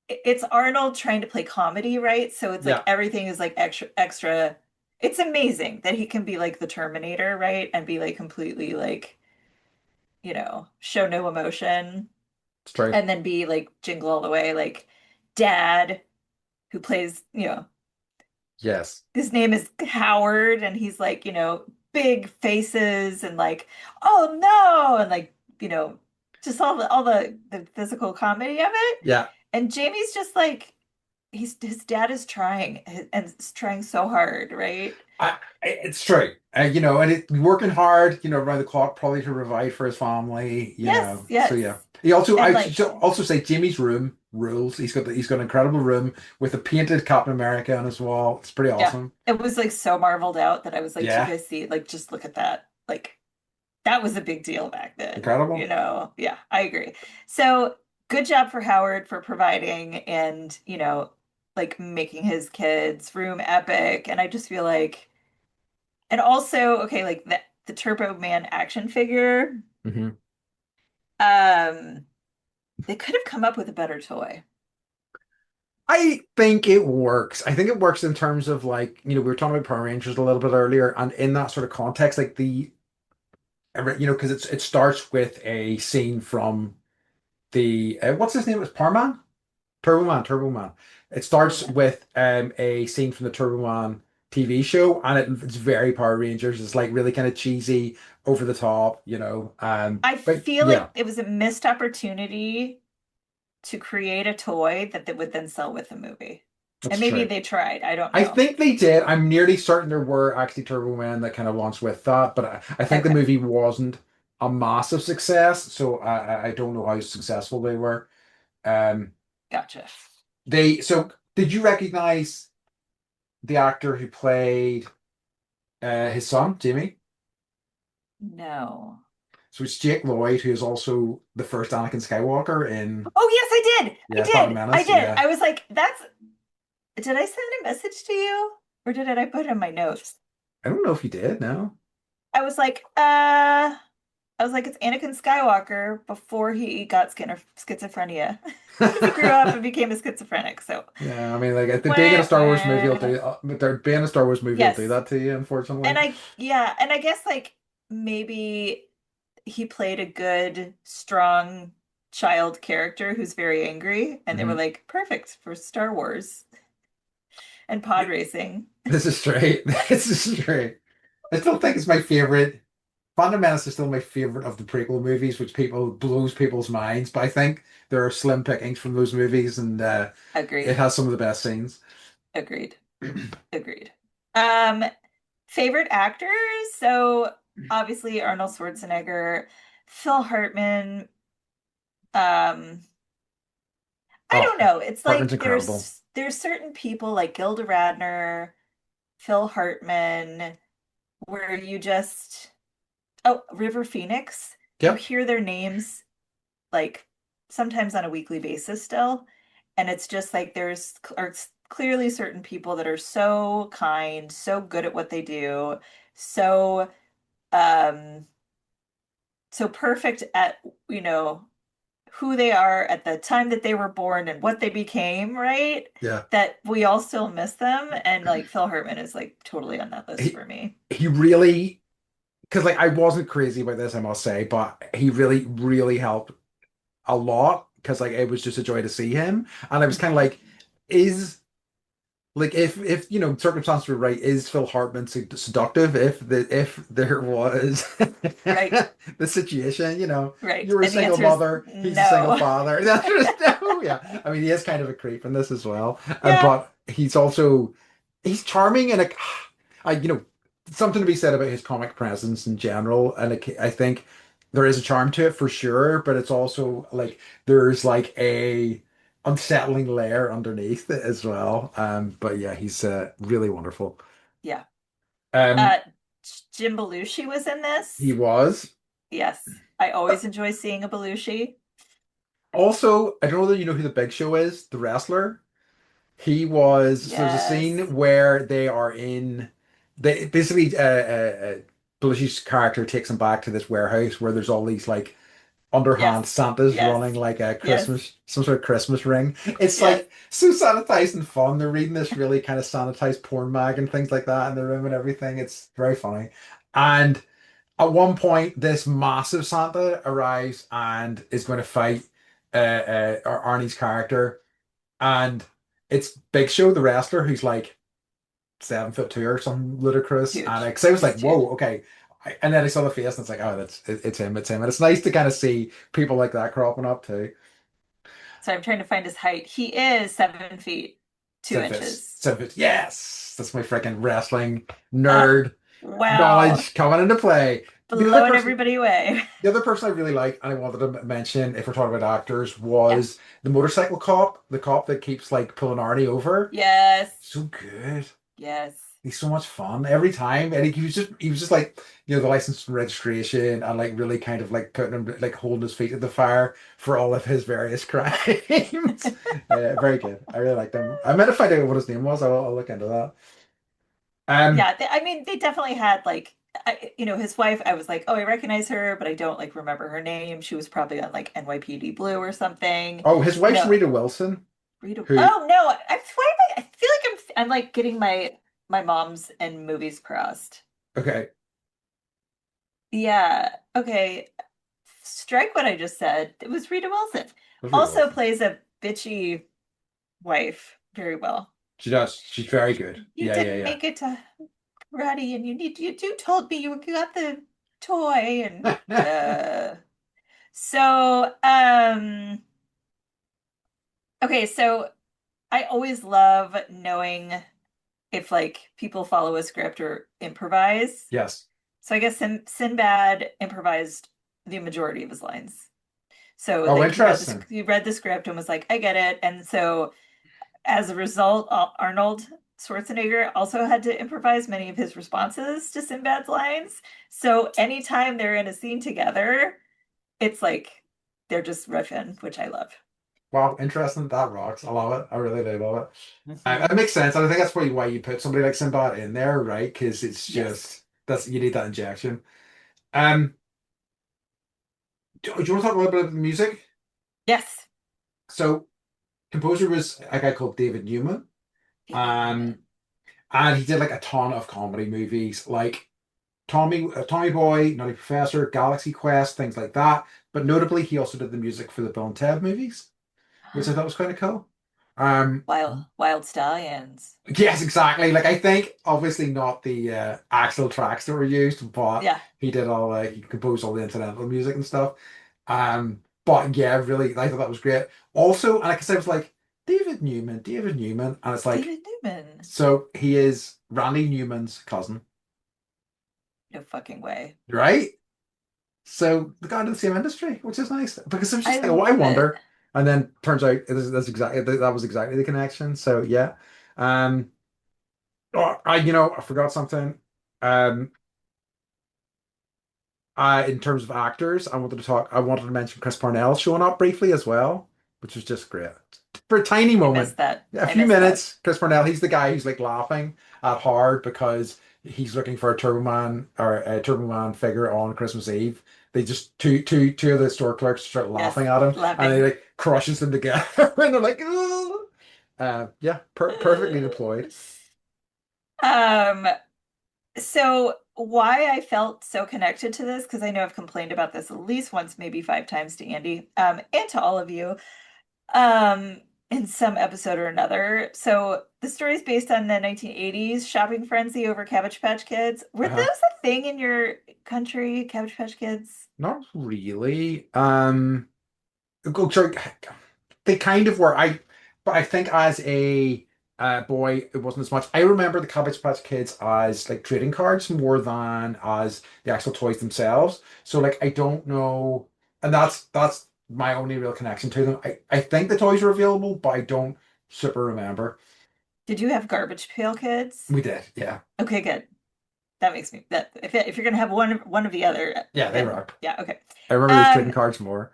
it's Arnold trying to play comedy, right? So it's like Yeah, everything is like extra. It's amazing that he can be like the Terminator, right? And be like completely like, show no emotion it's true. and then be like Jingle All The Way, like dad who plays, Yes. his name is Howard and he's like, big faces and like, oh no, and like, just all the physical comedy of it. Yeah. And Jamie's just like his dad is trying and is trying so hard, right? It's true. And working hard, around the clock, probably to provide for his family, Yes, So yeah. yes. He also, And I like, should also say, Jimmy's room rules. He's got an incredible room with a painted Captain America on his wall. It's pretty yeah, awesome. it was like so marveled out that I was like, do you Yeah, guys see? Like, just look at that. Like, that was a big deal back then, incredible. Yeah, I agree. So good job for Howard for providing and, like making his kids' room epic. And I just feel like, and also, okay, like the Turbo Man action figure, Hmm. um, they could have come up with a better toy. I think it works. I think it works in terms of like, we were talking about Power Rangers a little bit earlier, and in that sort of context, like because it starts with a scene from the what's his name? It's Power Man? Turbo Man. It Turbo starts Man. with a scene from the Turbo Man TV show, and it's very Power Rangers. It's like really kind of cheesy, over the top, I But feel yeah, like it was a missed opportunity to create a toy that they would then sell with the movie. that's And maybe true. they tried. I don't I know. think they did. I'm nearly certain there were actually Turbo Men that kind of launched with that, but I think the Okay, movie wasn't a massive success, so I don't know how successful they were. Um, gotcha. so did you recognize the actor who played his son, Jamie? No. So it's Jake Lloyd, who is also the first Anakin Skywalker in, Oh, yes, I did. I yeah, Phantom did. I Menace. did. Yeah. I was like, did I send a message to you? Or did I put in my notes? I don't know if he did, no. I was like, it's Anakin Skywalker before he got schizophrenia. Because he grew up and became a schizophrenic. So, Yeah, I mean, like the being in a wah, Star Wars movie will wah. do, there being a Star Wars movie will do Yes. that to you, unfortunately. And I guess like maybe he played a good, strong child character who's very angry. And they were Hmm. like, perfect for Star Wars and pod racing. This is straight. This is straight. I still think it's my favorite. Phantom Menace is still my favorite of the prequel movies, which people blows people's minds. But I think there are slim pickings from those movies, and it Agreed. has some of the best scenes. Agreed. Agreed. Um, Favorite actors? So obviously Arnold Schwarzenegger, Phil Hartman. Um, I Oh, don't know. It's Hartman's like incredible. there's certain people like Gilda Radner, Phil Hartman, where you just River Phoenix, you Yep. hear their names like sometimes on a weekly basis still, and it's just like are clearly certain people that are so kind, so good at what they do, so um so perfect at, you know, who they are at the time that they were born and what they became, right? Yeah. That we all still miss them. And like Phil Hartman is like totally on that list He for me. he really, because like I wasn't crazy about this, I must say, but he really, really helped a lot because like it was just a joy to see him. And I was kind of Mhm. like, is like if circumstances were right, is Phil Hartman seductive if there was Right, the situation, right. you're a And the single answer is mother, he's a single no. father. That's just no, yeah. I mean, he is kind of a creep in this as well, Yeah, but he's charming and I something to be said about his comic presence in general, and I think there is a charm to it for sure, but it's also like there's like a unsettling layer underneath it as well. But yeah, he's really wonderful. yeah. Um, Uh, Jim Belushi was in he this. was Yes. I always enjoy seeing a Belushi. also, I don't know whether you know who the Big Show is, the wrestler. He was, so there's a Yes. scene where they basically Belushi's character takes him back to this warehouse where there's all these like underhand Yes. Santa's Yes. running like a Yes. Christmas, some sort of Christmas ring. It's Yes. like so sanitized and fun. They're reading this really kind of sanitized porn mag and things like that in the room and everything. It's very funny. And at one point, this massive Santa arrives and is going to fight Arnie's character. And it's Big Show, the wrestler, who's like 7'2" or something ludicrous. And Huge. because I was He's like, huge. whoa, okay. And then I saw the face and it's like, oh, it's him, it's him. And it's nice to kind of see people like that cropping up too. So I'm trying to find his height. He is 7 feet, two 7 foot, inches. 7 foot. Yes, that's my freaking wrestling Uh, nerd wow. knowledge coming into play. Blowing everybody away. The other person I really like, and I wanted to mention, if we're talking about actors, Yeah. was the motorcycle cop, the cop that keeps like pulling Arnie over. Yes. So good. Yes. He's so much fun every time, and he was just like the license and registration, and like really kind of like putting him like holding his feet to the fire for all of his various crimes. Very good. I really liked him. I meant to find out what his name was. I'll look into that. Um, Yeah. I mean, they definitely had like, his wife, I was like, oh, I recognize her, but I don't like remember her name. She was probably on like NYPD Blue or something. oh, his You wife's know, Rita Wilson, Rita. who Oh no, I feel like I'm like getting my mom's and movies crossed. okay, Yeah. Okay. Strike what I just said. It was Rita Wilson. was Rita Also Wilson. plays a bitchy wife very well. She does. She's very good. You Yeah, yeah, didn't yeah. make it to karate, and you told me you got the toy, and so okay, so I always love knowing if like people follow a script or improvise. Yes. So I guess Sinbad improvised the majority of his lines. So Oh, like interesting. he read the script and was like, I get it. And so as a result, Arnold Schwarzenegger also had to improvise many of his responses to Sinbad's lines. So anytime they're in a scene together, it's like they're just riffing, which I love. Wow, interesting. That rocks. I love it. I really do love it. Hmm. That makes sense. And I think that's probably why you put somebody like Sinbad in there, right? Because it's Yes. just that's you need that injection. Um, do you want to talk a little bit about the music? Yes. So, composer was a guy called David Newman. David Um, Newman. and he did like a ton of comedy movies, like Tommy Boy, Nutty Professor, Galaxy Quest, things like that. But notably, he also did the music for the Bill and Ted movies, which I thought was kind of cool. Um, Wild Stallions. yes, exactly. Like I think obviously not the actual tracks that were used, but Yeah. he did he composed all the incidental music and stuff. But yeah, really, I thought that was great. Also, and like I said, it was like David Newman, and it's like David Newman. so he is Randy Newman's cousin, No fucking way. right? So they got into the same industry, which is nice because I was I just like, oh, I love it. wonder, and then turns out that's exactly that was exactly the connection. So yeah. Um, Oh, I forgot something. Um, in terms of actors, I wanted to mention Chris Parnell showing up briefly as well, which was just great. For a tiny I moment, missed that. a I few missed that. minutes, Chris Parnell, he's the guy who's like laughing at Hard because he's looking for a Turbo Man or a Turbo Man figure on Christmas Eve. They just two of the store clerks start Yes. laughing at him and he Laughing. like crushes them together and they're like, "Ugh." Yeah, perfectly deployed. Um, so why I felt so connected to this, because I know I've complained about this at least once, maybe five times to Andy, and to all of you, um, in some episode or another. So the story is based on the 1980s shopping frenzy over Cabbage Patch Kids. Were those Uh-huh. a thing in your country, Cabbage Patch Kids? Not really. Sorry, they kind of were. But I think as a boy, it wasn't as much. I remember the Cabbage Patch Kids as like trading cards more than as the actual toys themselves. So like, I don't know, and that's my only real connection to them. I think the toys are available, but I don't super remember. Did you have Garbage Pail Kids? We did, yeah, Okay, good. That makes me that if you're gonna have one of the other, yeah, they then rock. yeah, okay. I remember those trading Um, cards more.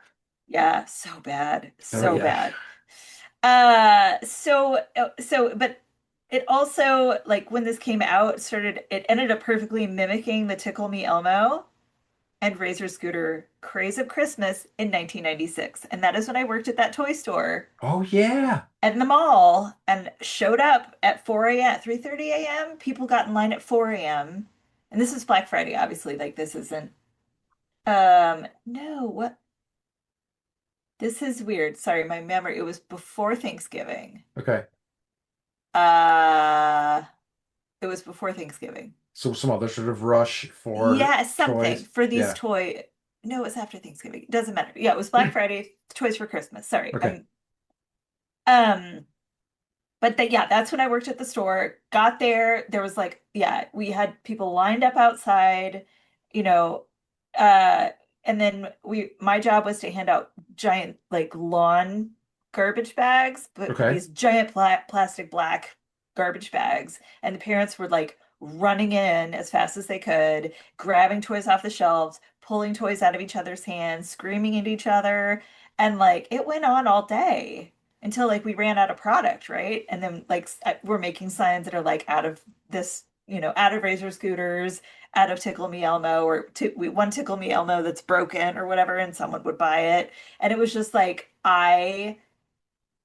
yeah, so bad, Oh so yeah. bad. But it also like when this came out, it ended up perfectly mimicking the Tickle Me Elmo, and Razor Scooter Craze of Christmas in 1996. And that is when I worked at that toy store Oh yeah. in the mall and showed up at 4 a.m., 3:30 a.m. People got in line at 4 a.m. And this is Black Friday, obviously. Like this isn't no, what this is weird. Sorry, my memory. It was before Thanksgiving. Okay. Uh it was before Thanksgiving. So some other sort of rush for Yeah, something toys. for these Yeah. toy. No, it was after Thanksgiving. It doesn't matter. Yeah, it was Black Friday, toys for Christmas. Sorry. Okay. Um But yeah, that's when I worked at the store. Got there, there was like, yeah, we had people lined up outside, you know, uh, and then my job was to hand out giant like lawn garbage bags, but Okay. these giant plastic black garbage bags, and the parents were like running in as fast as they could, grabbing toys off the shelves, pulling toys out of each other's hands, screaming at each other, and like it went on all day until like we ran out of product, right? And then like we're making signs that are like out of this, out of Razor scooters, out of Tickle Me Elmo, or one Tickle Me Elmo that's broken or whatever, and someone would buy it. And it was just like I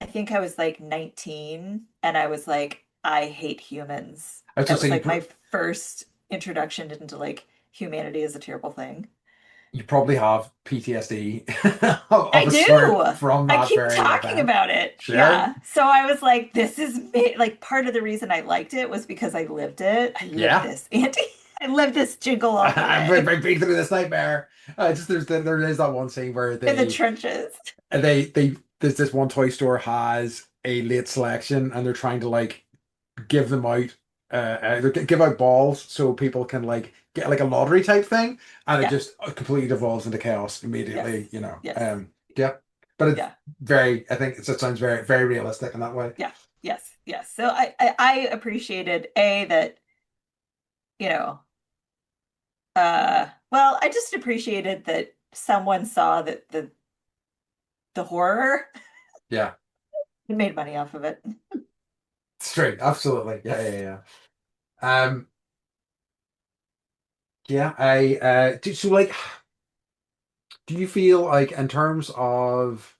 think I was like 19, and I was like, I hate humans. I was That just was saying like my first introduction into like humanity is a terrible thing. you probably have PTSD of I a sort do. from I that keep very talking event. about it. Sure. Yeah. So I was like, this is me. Like part of the reason I liked it was because I lived it. I lived Yeah. this, Auntie. I lived this jingle all the I've way been through this nightmare. Just there is that one scene where in the trenches. there's this one toy store has a late selection and they're trying to like give them out give out balls so people can like get like a lottery type thing and it Yeah. just completely devolves into chaos Yes. immediately, Yes. yeah, but it's Yeah. very, I think it sounds very very realistic in that way. Yeah. Yes. Yes. So I appreciated that, you know, well, I just appreciated that someone saw that the horror Yeah, and made money off of it. straight, absolutely, um yeah, so like, do you feel like in terms of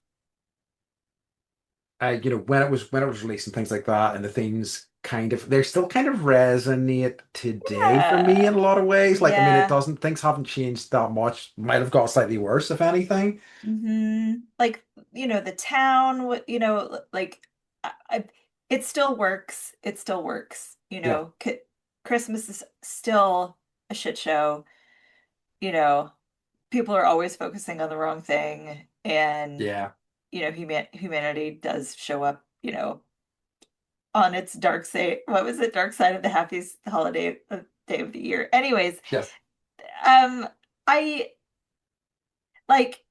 when it was released and things like that, and the themes kind of they still kind of resonate today for me in Yeah. a lot of ways. Like, I mean, it Yeah. doesn't things haven't changed that much. Might have got slightly worse, if anything. Like, the town, like it still works. It still works. Yeah, Christmas is still a shit show. You know, People are always focusing on the wrong thing, and yeah, humanity does show up, on its dark side. What was it? Dark side of the happiest holiday day of the year. Anyways, yes, um, I like.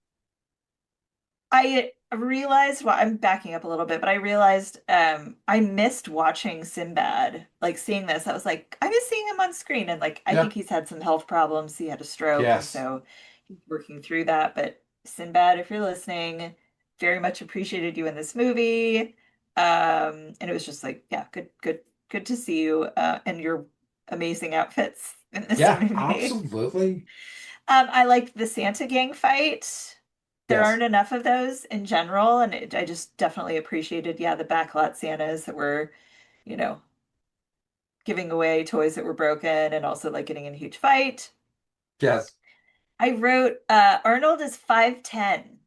I realized, well, I'm backing up a little bit, but I realized I missed watching Sinbad. Like seeing this, I was like, I miss seeing him on screen. And like I yeah, think he's had some health problems. He had a stroke, and yes, so he's working through that. But Sinbad, if you're listening, very much appreciated you in this movie. And it was just like, yeah, good to see you and your amazing outfits in this yeah, movie. absolutely, I liked the Santa gang fight. There yes, aren't enough of those in general, and I just definitely appreciated, yeah, the backlot Santas that were, you know, giving away toys that were broken and also like getting in a huge fight. yes, I wrote Arnold is 5'10",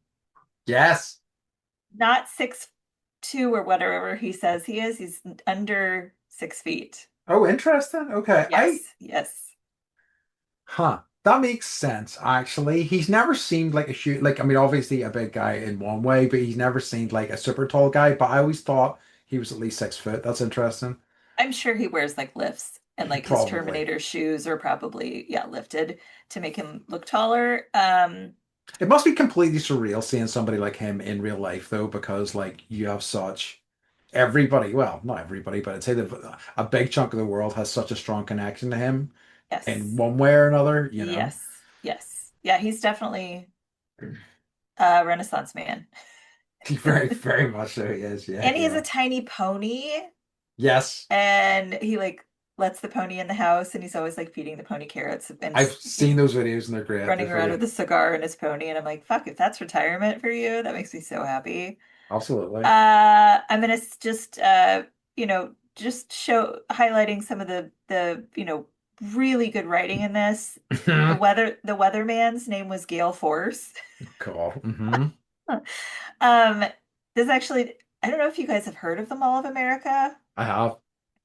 yes. not 6'2" or whatever he says he is. He's under 6 feet. Oh, interesting. Okay, Yes, yes. that makes sense. Actually, he's never seemed like a huge, like, I mean, obviously a big guy in one way, but he's never seemed like a super tall guy. But I always thought he was at least 6 foot. That's interesting. I'm sure he wears like lifts and like his Probably. Terminator shoes are probably, yeah, lifted to make him look taller. It must be completely surreal seeing somebody like him in real life, though, because like you have such everybody, well, not everybody, but I'd say that a big chunk of the world has such a strong connection to him in Yes. one way or another. Yes. Yes. Yeah, he's definitely a Renaissance man. He very, very much so he is. Yeah, And he has a yeah. tiny pony Yes. and he like lets the pony in the house and he's always like feeding the pony carrots and I've he's seen those videos and they're great. They're running around funny. with a cigar and his pony. And I'm like, fuck, if that's retirement for you, that makes me so happy. Absolutely. I'm gonna just just show highlighting some of the really good writing in this. The weatherman's name was Gale Force. Cool. Hmm. Um, this actually, I don't know if you guys have heard of the Mall of America. I have.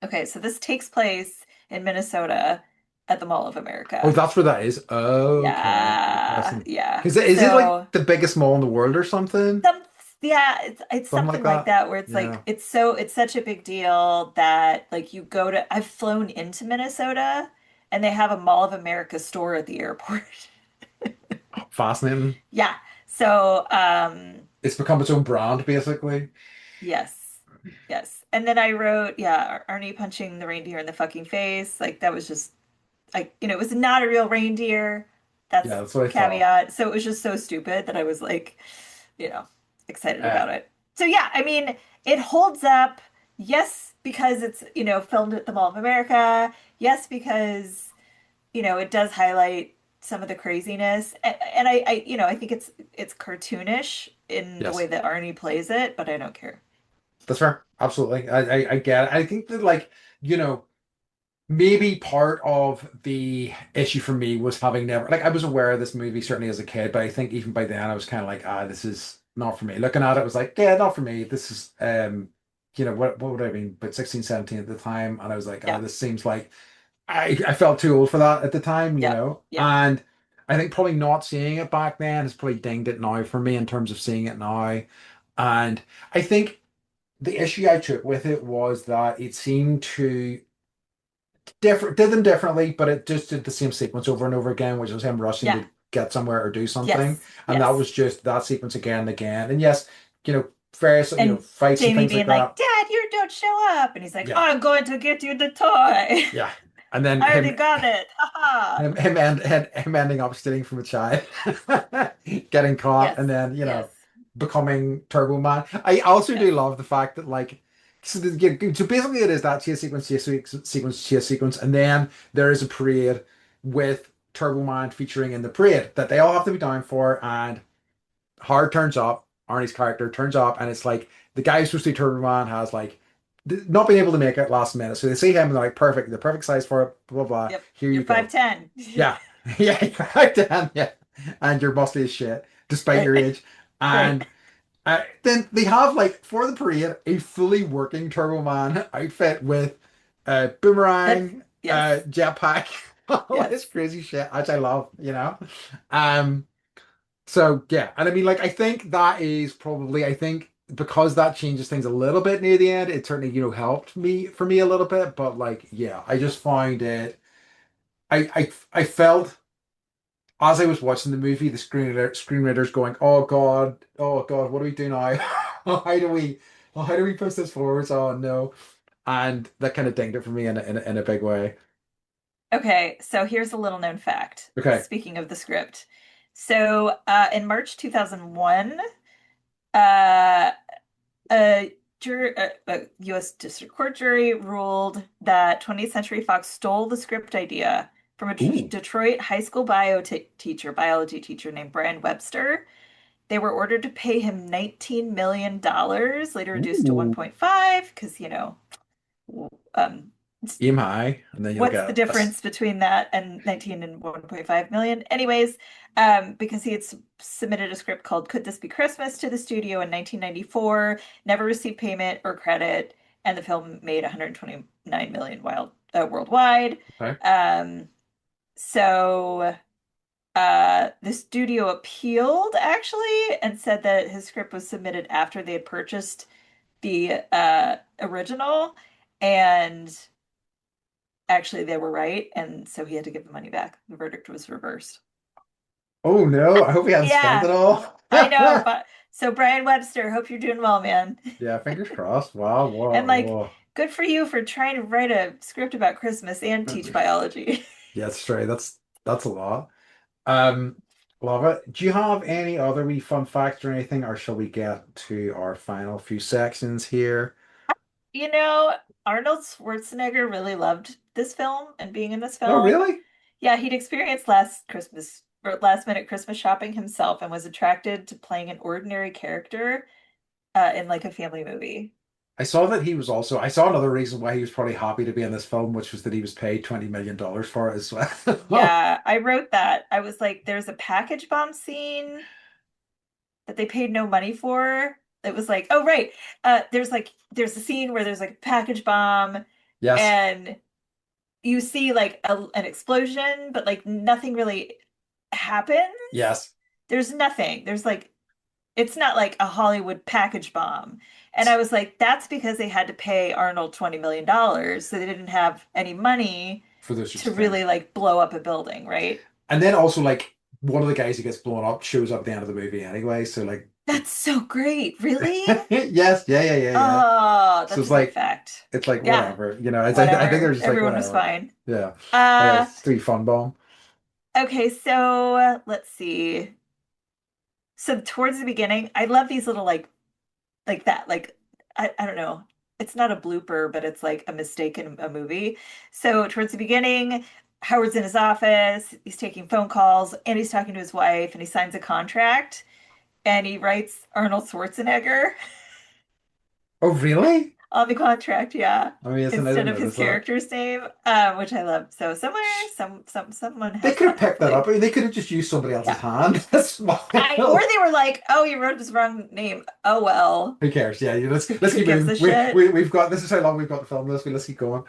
Okay, so this takes place in Minnesota at the Mall of Oh, America. that's where that is. Okay. Yeah, Interesting. yeah. Because is it like So the biggest mall in the world or something? some yeah, it's Something like something like that? that where it's like Yeah. it's such a big deal that like you go to I've flown into Minnesota and they have a Mall of America store at the airport. Fascinating. Yeah. So It's become its own brand, basically. yes. Yes. And then I wrote, yeah, Arnie punching the reindeer in the fucking face. Like that was just like, it was not a real reindeer. Yeah, That's that's what I thought. caveat. So it was just so stupid that I was like, you know, excited Uh, about it. So yeah, I mean, it holds up. Yes, because it's, filmed at the Mall of America. Yes, because, it does highlight some of the craziness. And I think it's cartoonish in the way yes, that Arnie plays it, but I don't care. that's fair. Absolutely. I get it. I think that like, you know, maybe part of the issue for me was having never like I was aware of this movie certainly as a kid, but I think even by then I was kind of like, this is not for me. Looking at it, was like, yeah, not for me. This is what would I mean? But 16, 17 at the time, and I was like, Yeah. this seems like I felt too old for that at the time, Yep. Yep. And I think probably not seeing it back then has probably dinged it now for me in terms of seeing it now. And I think the issue I took with it was that it seemed to did them differently, but it just did the same sequence over and over again, which was him rushing Yeah. to get somewhere or do something. Yes. And that Yes. was just that sequence again and again. And yes, various, And fights and Jamie things like being like, that. Dad, you don't show up. And he's like, Yeah. I'm going to get you the toy. Yeah. And then I already got it. Haha. him ending up stealing from a child, getting caught, Yes. and then, Yes. becoming Turbo Man. I also Yes. do love the fact that like so basically it is that chase sequence, and then there is a parade with Turbo Man featuring in the parade that they all have to be down for, and Hard turns up, Arnie's character turns up, and it's like the guy who's supposed to be Turbo Man has like not been able to make it last minute. So they see him and they're like, perfect, the perfect size for it, blah, blah, blah. Yep. Here You're you go. 5'10. Yeah. Yeah, right, Dan. Yeah. And you're muscly as shit, despite your Right. age. Right. And then they have like for the parade a fully working Turbo Man outfit with That, boomerang, yes. jetpack, all Yes. this crazy shit, which I love. Um, so yeah, and I mean, like, I think that is probably, I think because that changes things a little bit near the end, it certainly, helped me for me a little bit. But like, yeah, I just find it, I felt as I was watching the movie, the screenwriters going, oh God, what do we do now? How do we, how do we push this forward? Oh no. And that kind of dinged it for me in a big way. Okay, so here's a little known fact. Okay. Speaking of the script. So in March 2001, uh, a U.S. District Court jury ruled that 20th Century Fox stole the script idea from a Ooh. Detroit high school biology teacher named Brian Webster. They were ordered to pay him $19 million, later reduced to Ooh. 1.5, because, um, Aim high, and then you'll what's the get a. difference between that and 19 and 1.5 million? Anyways, because he had submitted a script called Could This Be Christmas to the studio in 1994, never received payment or credit, and the film made 129 million worldwide. Okay. Um, so the studio appealed actually and said that his script was submitted after they had purchased the original, and actually they were right, and so he had to give the money back. The verdict was reversed. Oh no, I hope we hadn't spent Yeah, it all. I know, but so Brian Webster, hope you're doing well, man. Yeah, fingers crossed. Wow, And like, whoa, good for you for trying to write a script about Christmas and whoa. teach biology. Yeah, that's straight. That's a lot. Um, Love it. Do you have any other wee fun facts or anything, or shall we get to our final few sections here? You know, Arnold Schwarzenegger really loved this film and being in this Oh, film. really? Yeah, he'd experienced last minute Christmas shopping himself and was attracted to playing an ordinary character in like a family movie. I saw that he was also. I saw another reason why he was probably happy to be in this film, which was that he was paid $20 million for it as well. Yeah, I wrote that. I was like, there's a package bomb scene that they paid no money for. It was like, oh right, there's a scene where there's like a package bomb, Yes, and you see like an explosion, but like nothing really happens. yes. There's nothing. There's like it's not like a Hollywood package bomb. And I was like, that's because they had to pay Arnold $20 million, so they didn't have any money For those to sorts of really things. like blow up a building, right? And then also like one of the guys who gets blown up shows up at the end of the movie anyway. So like, That's so great. Really? yes, yeah. Oh, So that's a big fact. it's like Yeah, whatever, you know. I think they're whatever. just like Everyone was whatever. fine. Yeah, Uh, it's three fun bomb. okay, so let's see. So towards the beginning, I love these little like that. Like I don't know. It's not a blooper, but it's like a mistake in a movie. So towards the beginning, Howard's in his office, he's taking phone calls, and he's talking to his wife, and he signs a contract, and he writes Arnold Schwarzenegger Oh, really? on the contract, yeah, I mean, I instead didn't of his notice that. character's name, which I love. So somewhere, someone They has could have that, picked that up. hopefully. I mean, they could have just used somebody else's Yeah. hand. That's Or small. they were like, oh, you wrote his wrong name. Oh well. Who cares? Yeah, let's Who keep gives moving. a shit? We've got this is how long we've got the film. Let's keep going.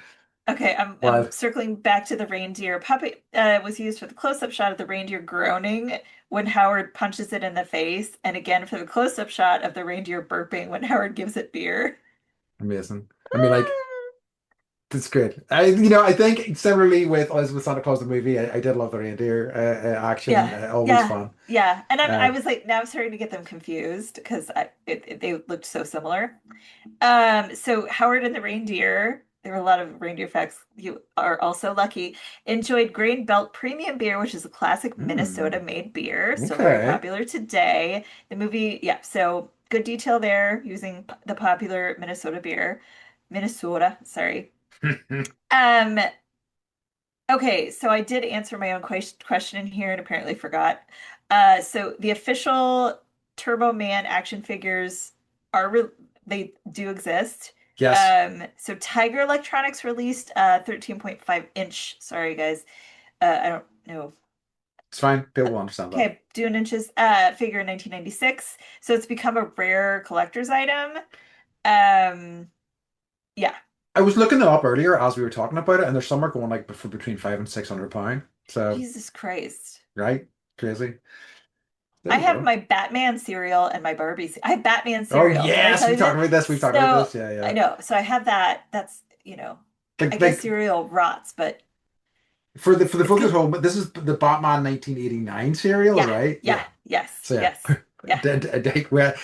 Okay, I'm Wild. circling back to the reindeer. Puppet was used for the close-up shot of the reindeer groaning when Howard punches it in the face, and again for the close-up shot of the reindeer burping when Howard gives it beer. Amazing. I mean, like it's good. I think similarly with Santa Claus the movie, I did love the reindeer action. Yeah, Always yeah, fun. yeah. And I Uh, was like, now I'm starting to get them confused because they looked so similar. So Howard and the reindeer, there were a lot of reindeer facts. You are also lucky. Enjoyed Grain Belt Premium Beer, which is a classic hmm. Minnesota-made beer, still very Okay. popular today. The movie, yeah, so good detail there using the popular Minnesota beer. Minnesota, sorry. Um, okay, so I did answer my own question in here and apparently forgot. So the official Turbo Man action figures are re they do exist. Yes, So Tiger Electronics released 13.5 inch. Sorry, guys. I don't know. it's fine. People will understand that. Okay, do an inches figure in 1996. So it's become a rare collector's item. Um, yeah. I was looking it up earlier as we were talking about it, and there's somewhere going like for between £500 and £600. So, Jesus Christ. right? Crazy. There I you have go. my Batman cereal and my Barbie. I have Batman Oh cereal. Did I yes, tell we you talked that? about this. We've talked about So this. Yeah, I yeah. know. So I have that. I guess Like cereal rots, but for the it's focus good. home, this is the Batman 1989 serial, Yeah. right? Yeah. Yeah. Yes. So Yes. Yeah.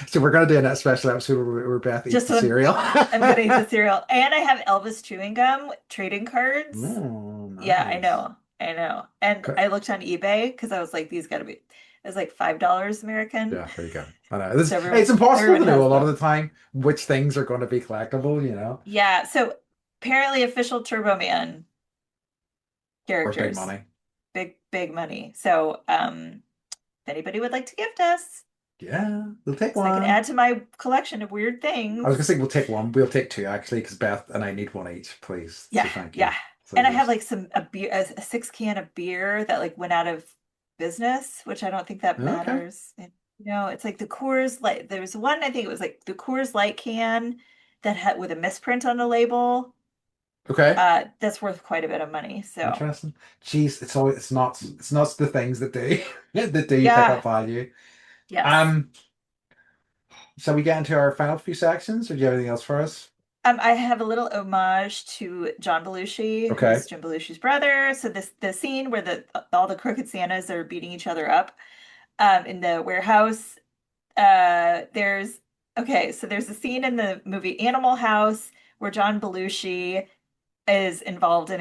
so we're gonna do a special episode where Beth eats Just the when cereal. I'm gonna eat the cereal. And I have Elvis chewing gum trading cards. Oh, Yeah, I nice. know. I know. And Okay. I looked on eBay because I was like, these gotta be it was like $5 American. Yeah, there you go. I know. This, So it's impossible everyone to know a has lot of the them. time which things are going to be collectible, you know, Yeah, so apparently official Turbo Man or big characters. money. Big money. So, if anybody would like to gift us, Yeah, we'll take so I can one. add to my collection of weird I was gonna things. say we'll take one. We'll take two actually, because Beth and I need one each, please. So Yeah, thank you. yeah. So And I have there's like a beer, a 6 can of beer that like went out of business, which I don't think that okay. matters. And, it's like the Coors Light. There was one, I think it was like the Coors Light can that had with a misprint on the label. Okay. That's worth quite a bit of money. So Interesting. Jeez, it's not the things that do that do pick up yeah, value. yes. Um, shall we get into our final few sections, or do you have anything else for us? I have a little homage to John Belushi, Okay. who's Jim Belushi's brother. So the scene where the all the crooked Santas are beating each other up in the warehouse. There's okay, so there's a scene in the movie Animal House where John Belushi is involved in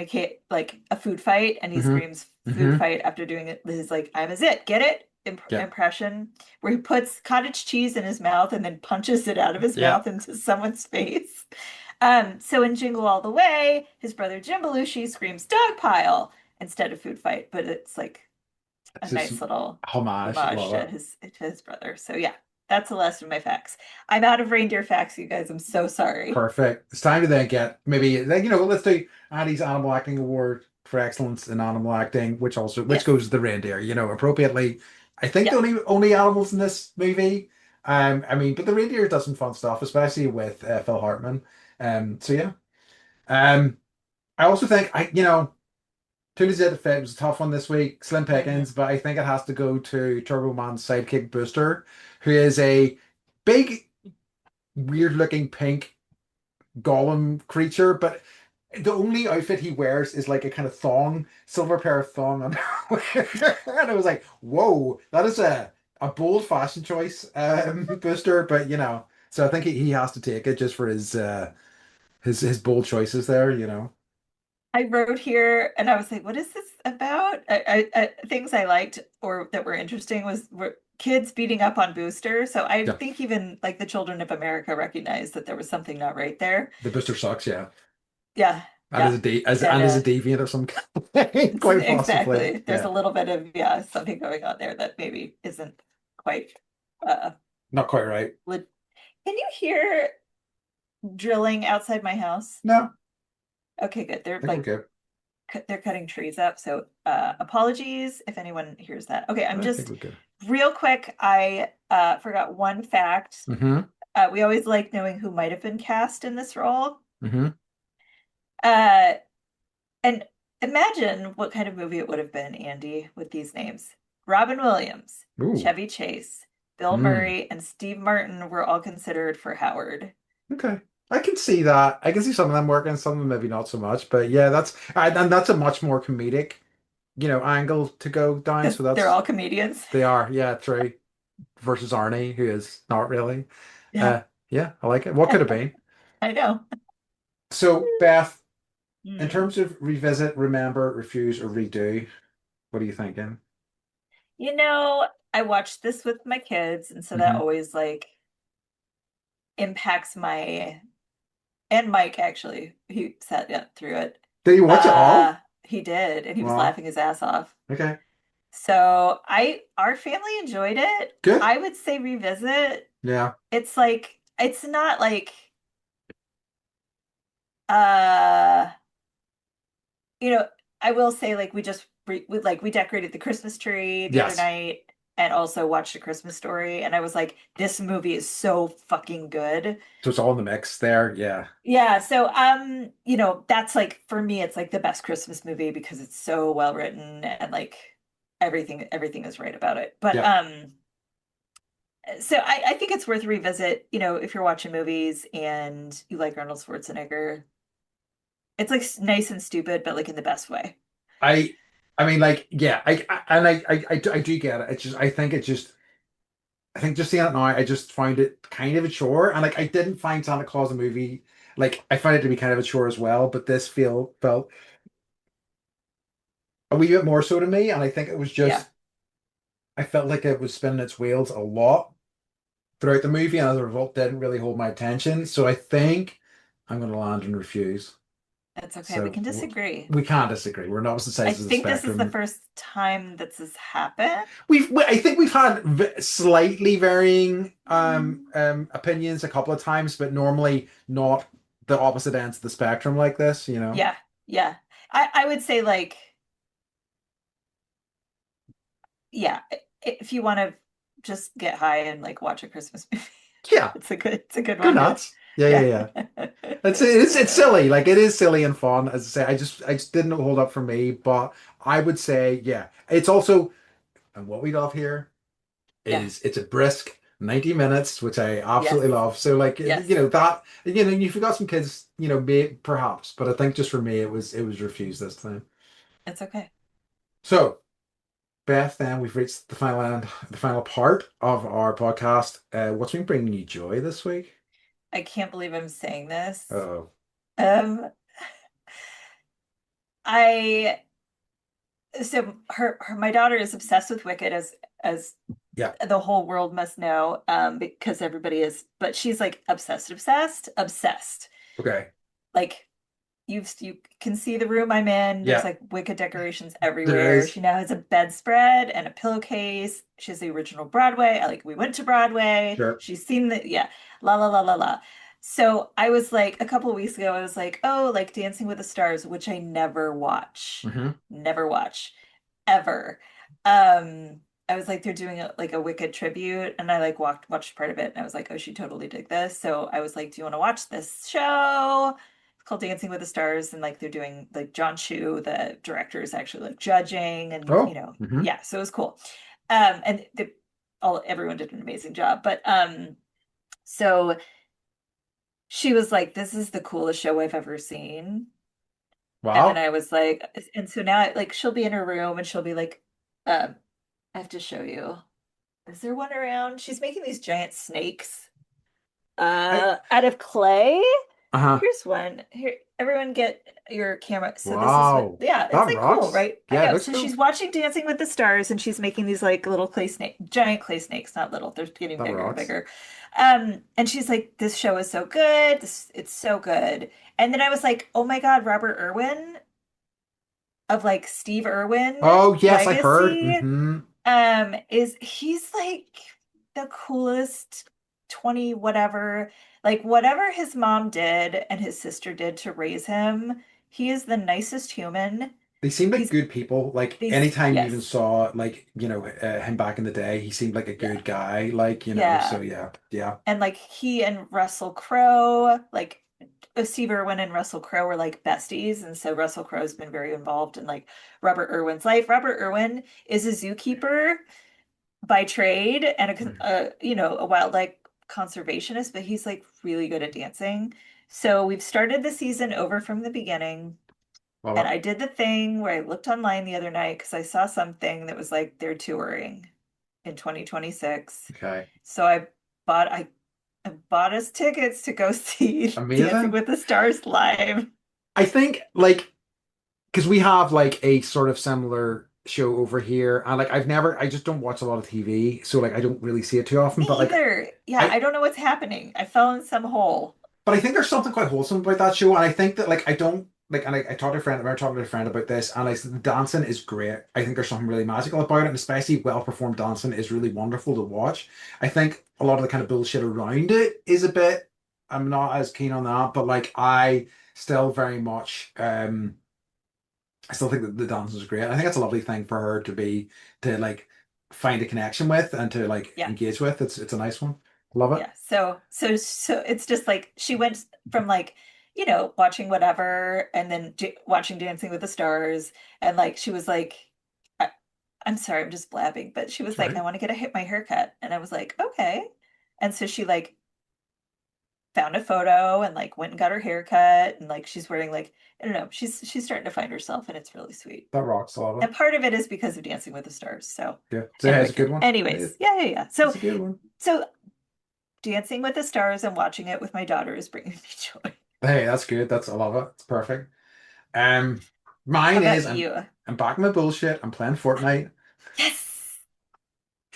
like a food fight, and he Mm-hmm. screams food Mm-hmm. fight after doing his like I'm a zit, get it? Yeah. Impression where he puts cottage cheese in his mouth and then punches it out of his Yeah. mouth into someone's face. So in Jingle All the Way, his brother Jim Belushi screams dog pile instead of food fight, but it's like a It's just nice little homage. homage Love it. to his brother. So yeah, that's the last of my facts. I'm out of reindeer facts, you guys. I'm so sorry. Perfect. It's time to then get maybe like let's do Andy's Animal Acting Award for excellence in animal acting, which Yes. goes to the reindeer. Appropriately. I think the Yeah. only animals in this movie. I mean, but the reindeer does some fun stuff, especially with Phil Hartman. So yeah. Um, I also think Too Easy to Fit was a tough one this week. Slim Hmm. Pickens, but I think it has to go to Turbo Man's sidekick Booster, who is a big, weird-looking pink golem creature, but the only outfit he wears is like a kind of thong, silver pair of thong underwear. And I was like, whoa, that is a bold fashion choice, Booster, but so I think he has to take it just for his bold choices there. I wrote here and I was like, what is this about? Things I liked or that were interesting were kids beating up on Booster. So I Yeah, think even like the children of America recognized that there was something not right there. the Booster sucks, yeah. Yeah, And yeah. And is a deviant of some kind, quite possibly. exactly. There's a Yeah. little bit of something going on there that maybe isn't quite uh Not quite right. lit. Can you hear drilling outside my house? No, Okay, good. I think we're good. They're cutting trees up, so apologies if anyone hears that. Okay, I'm I think just we're good. real quick. I forgot one fact. Mm-hmm. We always like knowing who might have been cast in this role. Mm-hmm. Uh, and imagine what kind of movie it would have been, Andy, with these names. Robin Williams, Ooh. Chevy Chase, Bill Mm. Murray, and Steve Martin were all considered for Howard. Okay. I can see that. I can see some of them working, some of them maybe not so much. But yeah, and that's a much more comedic, angle to go down. Because So they're that's all comedians. they are, yeah, Trey versus Arnie, who is not really. Yeah, Uh yeah, I like it. What could have been? I know. So Beth, in Hmm. terms of revisit, remember, refuse, or redo, what are you thinking? You know, I watched this with my kids, and so that Hmm. always like impacts my and Mike actually, he sat through it. Did you watch it all? He did, and he was Wow. laughing his ass off. Okay. So our family enjoyed it. Good. I would say revisit. Yeah. It's like it's not like uh you know, I will say like we decorated the Christmas tree the other Yes. night and also watched A Christmas Story and I was like this movie is so fucking good. So it's all in the mix there. Yeah. Yeah, so that's like for me it's like the best Christmas movie because it's so well written and like everything is right about it. But Yeah. so I think it's worth a revisit, if you're watching movies and you like Arnold Schwarzenegger. It's like nice and stupid, but like in the best way. I I mean like yeah, I do get it. It's just I think just seeing it now, I just find it kind of a chore. And like I didn't find Santa Claus the movie like I found it to be kind of a chore as well, but this felt a wee bit more so to me. And I think it was Yeah, just I felt like it was spinning its wheels a lot throughout the movie, and as a result, didn't really hold my attention. So I think I'm gonna land and refuse. that's okay. We So can disagree. we can't disagree. We're not opposite I sides of the think this is the spectrum. first time this has happened. I think we've had slightly varying Mm, opinions a couple of times, but normally not the opposite ends of the spectrum like this. yeah, yeah. I would say like, yeah, if you want to just get high and like watch a Christmas movie, Yeah, it's a good go one to, nuts. Yeah, yeah, yeah. yeah. It's silly. Like it is silly and fun. As I say, I just didn't hold up for me, but I would say, yeah, it's also and what we love here Yeah. is it's a brisk 90 minutes, which I Yes. absolutely love. So like Yes. you've got some kids, perhaps, but I think just for me it was refused this time. It's okay. So Beth, then we've reached the final part of our podcast. What's been bringing you joy this week? I can't believe I'm saying this. Oh, Um, I so my daughter is obsessed with Wicked as Yeah. the whole world must know, because everybody is, but she's like obsessed. Okay. Like you can see the room I'm in. There's Yeah. like wicked decorations There everywhere. is. She now has a bedspread and a pillowcase. She has the original Broadway. Like we went to Broadway. Sure. She's seen the yeah, la la la la la. So I was like a couple of weeks ago, I was like, oh, like Dancing with the Stars, which I never watch. Hmm. Never watch ever. I was like, they're doing like a Wicked tribute, and I like watched part of it, and I was like, oh, she totally did this. So I was like, do you want to watch this show? It's called Dancing with the Stars, and like they're doing like John Chu, the director, is actually like judging, and Oh. Hmm. yeah, so it was cool. And all everyone did an amazing job, but so she was like, this is the coolest show I've ever seen. And then Wow. I was like, and so now like she'll be in her room and she'll be like, um, I have to show you. Is there one around? She's making these giant snakes I, out of clay. uh-huh. Here's one. Here, everyone get your camera. So this is what, Wow. yeah, it's That like cool, rocks. right? I Yeah, it know. looks So she's cool. watching Dancing with the Stars and she's making these like little giant clay snakes, not little. They're getting That bigger and rocks. bigger. And she's like, this show is so good. It's so good. And then I was like, oh my God, Robert Irwin of like Steve Irwin Oh, yes, I heard. legacy, Hmm. is he's like the coolest 20 whatever, like whatever his mom did and his sister did to raise him, he is the nicest human. They seemed like He's good people. Like these anytime you even yes. saw like, him back in the day, he seemed like a Yeah. good guy. Like, Yeah. so yeah. Yeah. And like he and Russell Crowe, like Steve Irwin and Russell Crowe were like besties, and so Russell Crowe's been very involved in like Robert Irwin's life. Robert Irwin is a zookeeper by trade and Mhm. a wildlife conservationist, but he's like really good at dancing. So we've started the season over from the beginning. Love And it. I did the thing where I looked online the other night because I saw something that was like they're touring in 2026. Okay. So bought I, I bought us tickets to go see Dancing Amazing. with the Stars live. I think like because we have like a sort of similar show over here, and like I just don't watch a lot of TV, so like I don't really see it too often. But Me like either. Yeah, I I don't know what's happening. I fell in some hole. But I think there's something quite wholesome about that show, and I think that like I don't like, and I talked to a friend, I remember talking to a friend about this, and I said the dancing is great. I think there's something really magical about it, and especially well performed dancing is really wonderful to watch. I think a lot of the kind of bullshit around it is a bit. I'm not as keen on that, but like I still very much, I still think that the dancing is great. I think it's a lovely thing for her to like find a connection with and to like Yeah. engage with. It's a nice one. Love it. Yeah. So it's just like she went from like, watching whatever and then watching Dancing with the Stars, and like she was like, I, I'm sorry, I'm just blabbing, but she was like, I Right. want to get my hair cut. And I was like, okay. And so she like found a photo and like went and got her hair cut, and like she's wearing like, I don't know, she's starting to find herself, and it's really sweet. That rocks. I love it. And part of it is because of Dancing with the Stars. So Yeah. So yeah, anyway, it's a good one. anyways, yeah, yeah, yeah. It's a good one. So Dancing with the Stars and watching it with my daughter is bringing me joy. Hey, that's good. I love it. It's perfect. How Mine about is you? I'm back in my bullshit. I'm playing Fortnite. Yes.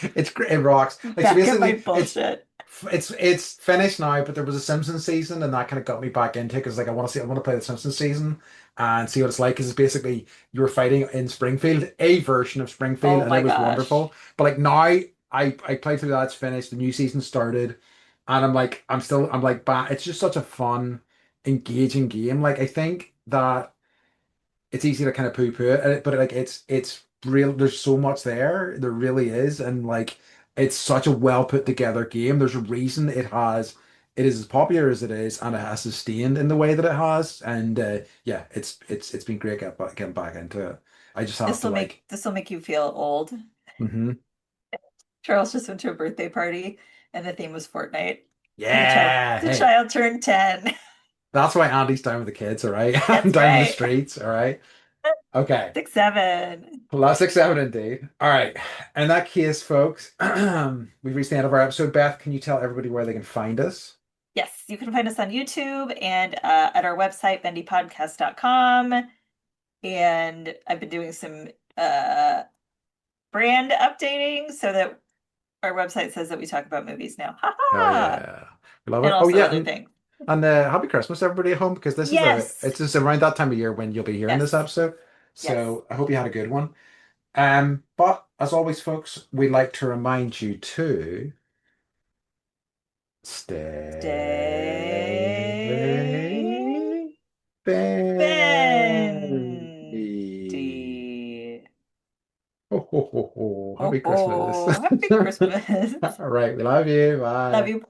It's great. It rocks. Like so Back at my basically, bullshit. it's finished now. But there was a Simpsons season, and that kind of got me back into it because like I want to play the Simpsons season and see what it's like. Because it's basically you were fighting in Springfield, a version of Springfield, Oh and it my was gosh. wonderful. But like now, I played through that. It's finished. The new season started, and I'm like back. It's just such a fun, engaging game. Like I think that it's easy to kind of poo-poo it, but like it's real. There's so much there. There really is, and like it's such a well put together game. There's a reason it is as popular as it is, and it has sustained in the way that it has. And yeah, it's been great getting back into it. I just have This to will make like, this will make you feel old. hmm Charles just went to a birthday party and the theme was Fortnite. And yeah, the hey, child turned 10. that's why Andy's down with the kids. All right, I'm That's down in the right. streets. All right, okay. 6, 7. Classic seven indeed. All right. In that case, folks, we've reached the end of our episode. Beth, can you tell everybody where they can find us? Yes, you can find us on YouTube and at our website, bendypodcast.com. And I've been doing some brand updating so that Our website says that we talk about movies now. Ha Oh ha! yeah, we love And it. Oh also yeah, other things. and happy Christmas everybody at home because this is a Yes. it's just around that time of year when you'll be hearing this Yes. episode. Yes. So I hope you had a good one. But as always, folks, we'd like to remind you to Stay stay bendy. bendy. Ho ho ho ho! Ho Happy Christmas! ho. Happy Christmas. All right, we love you. Love Bye. you.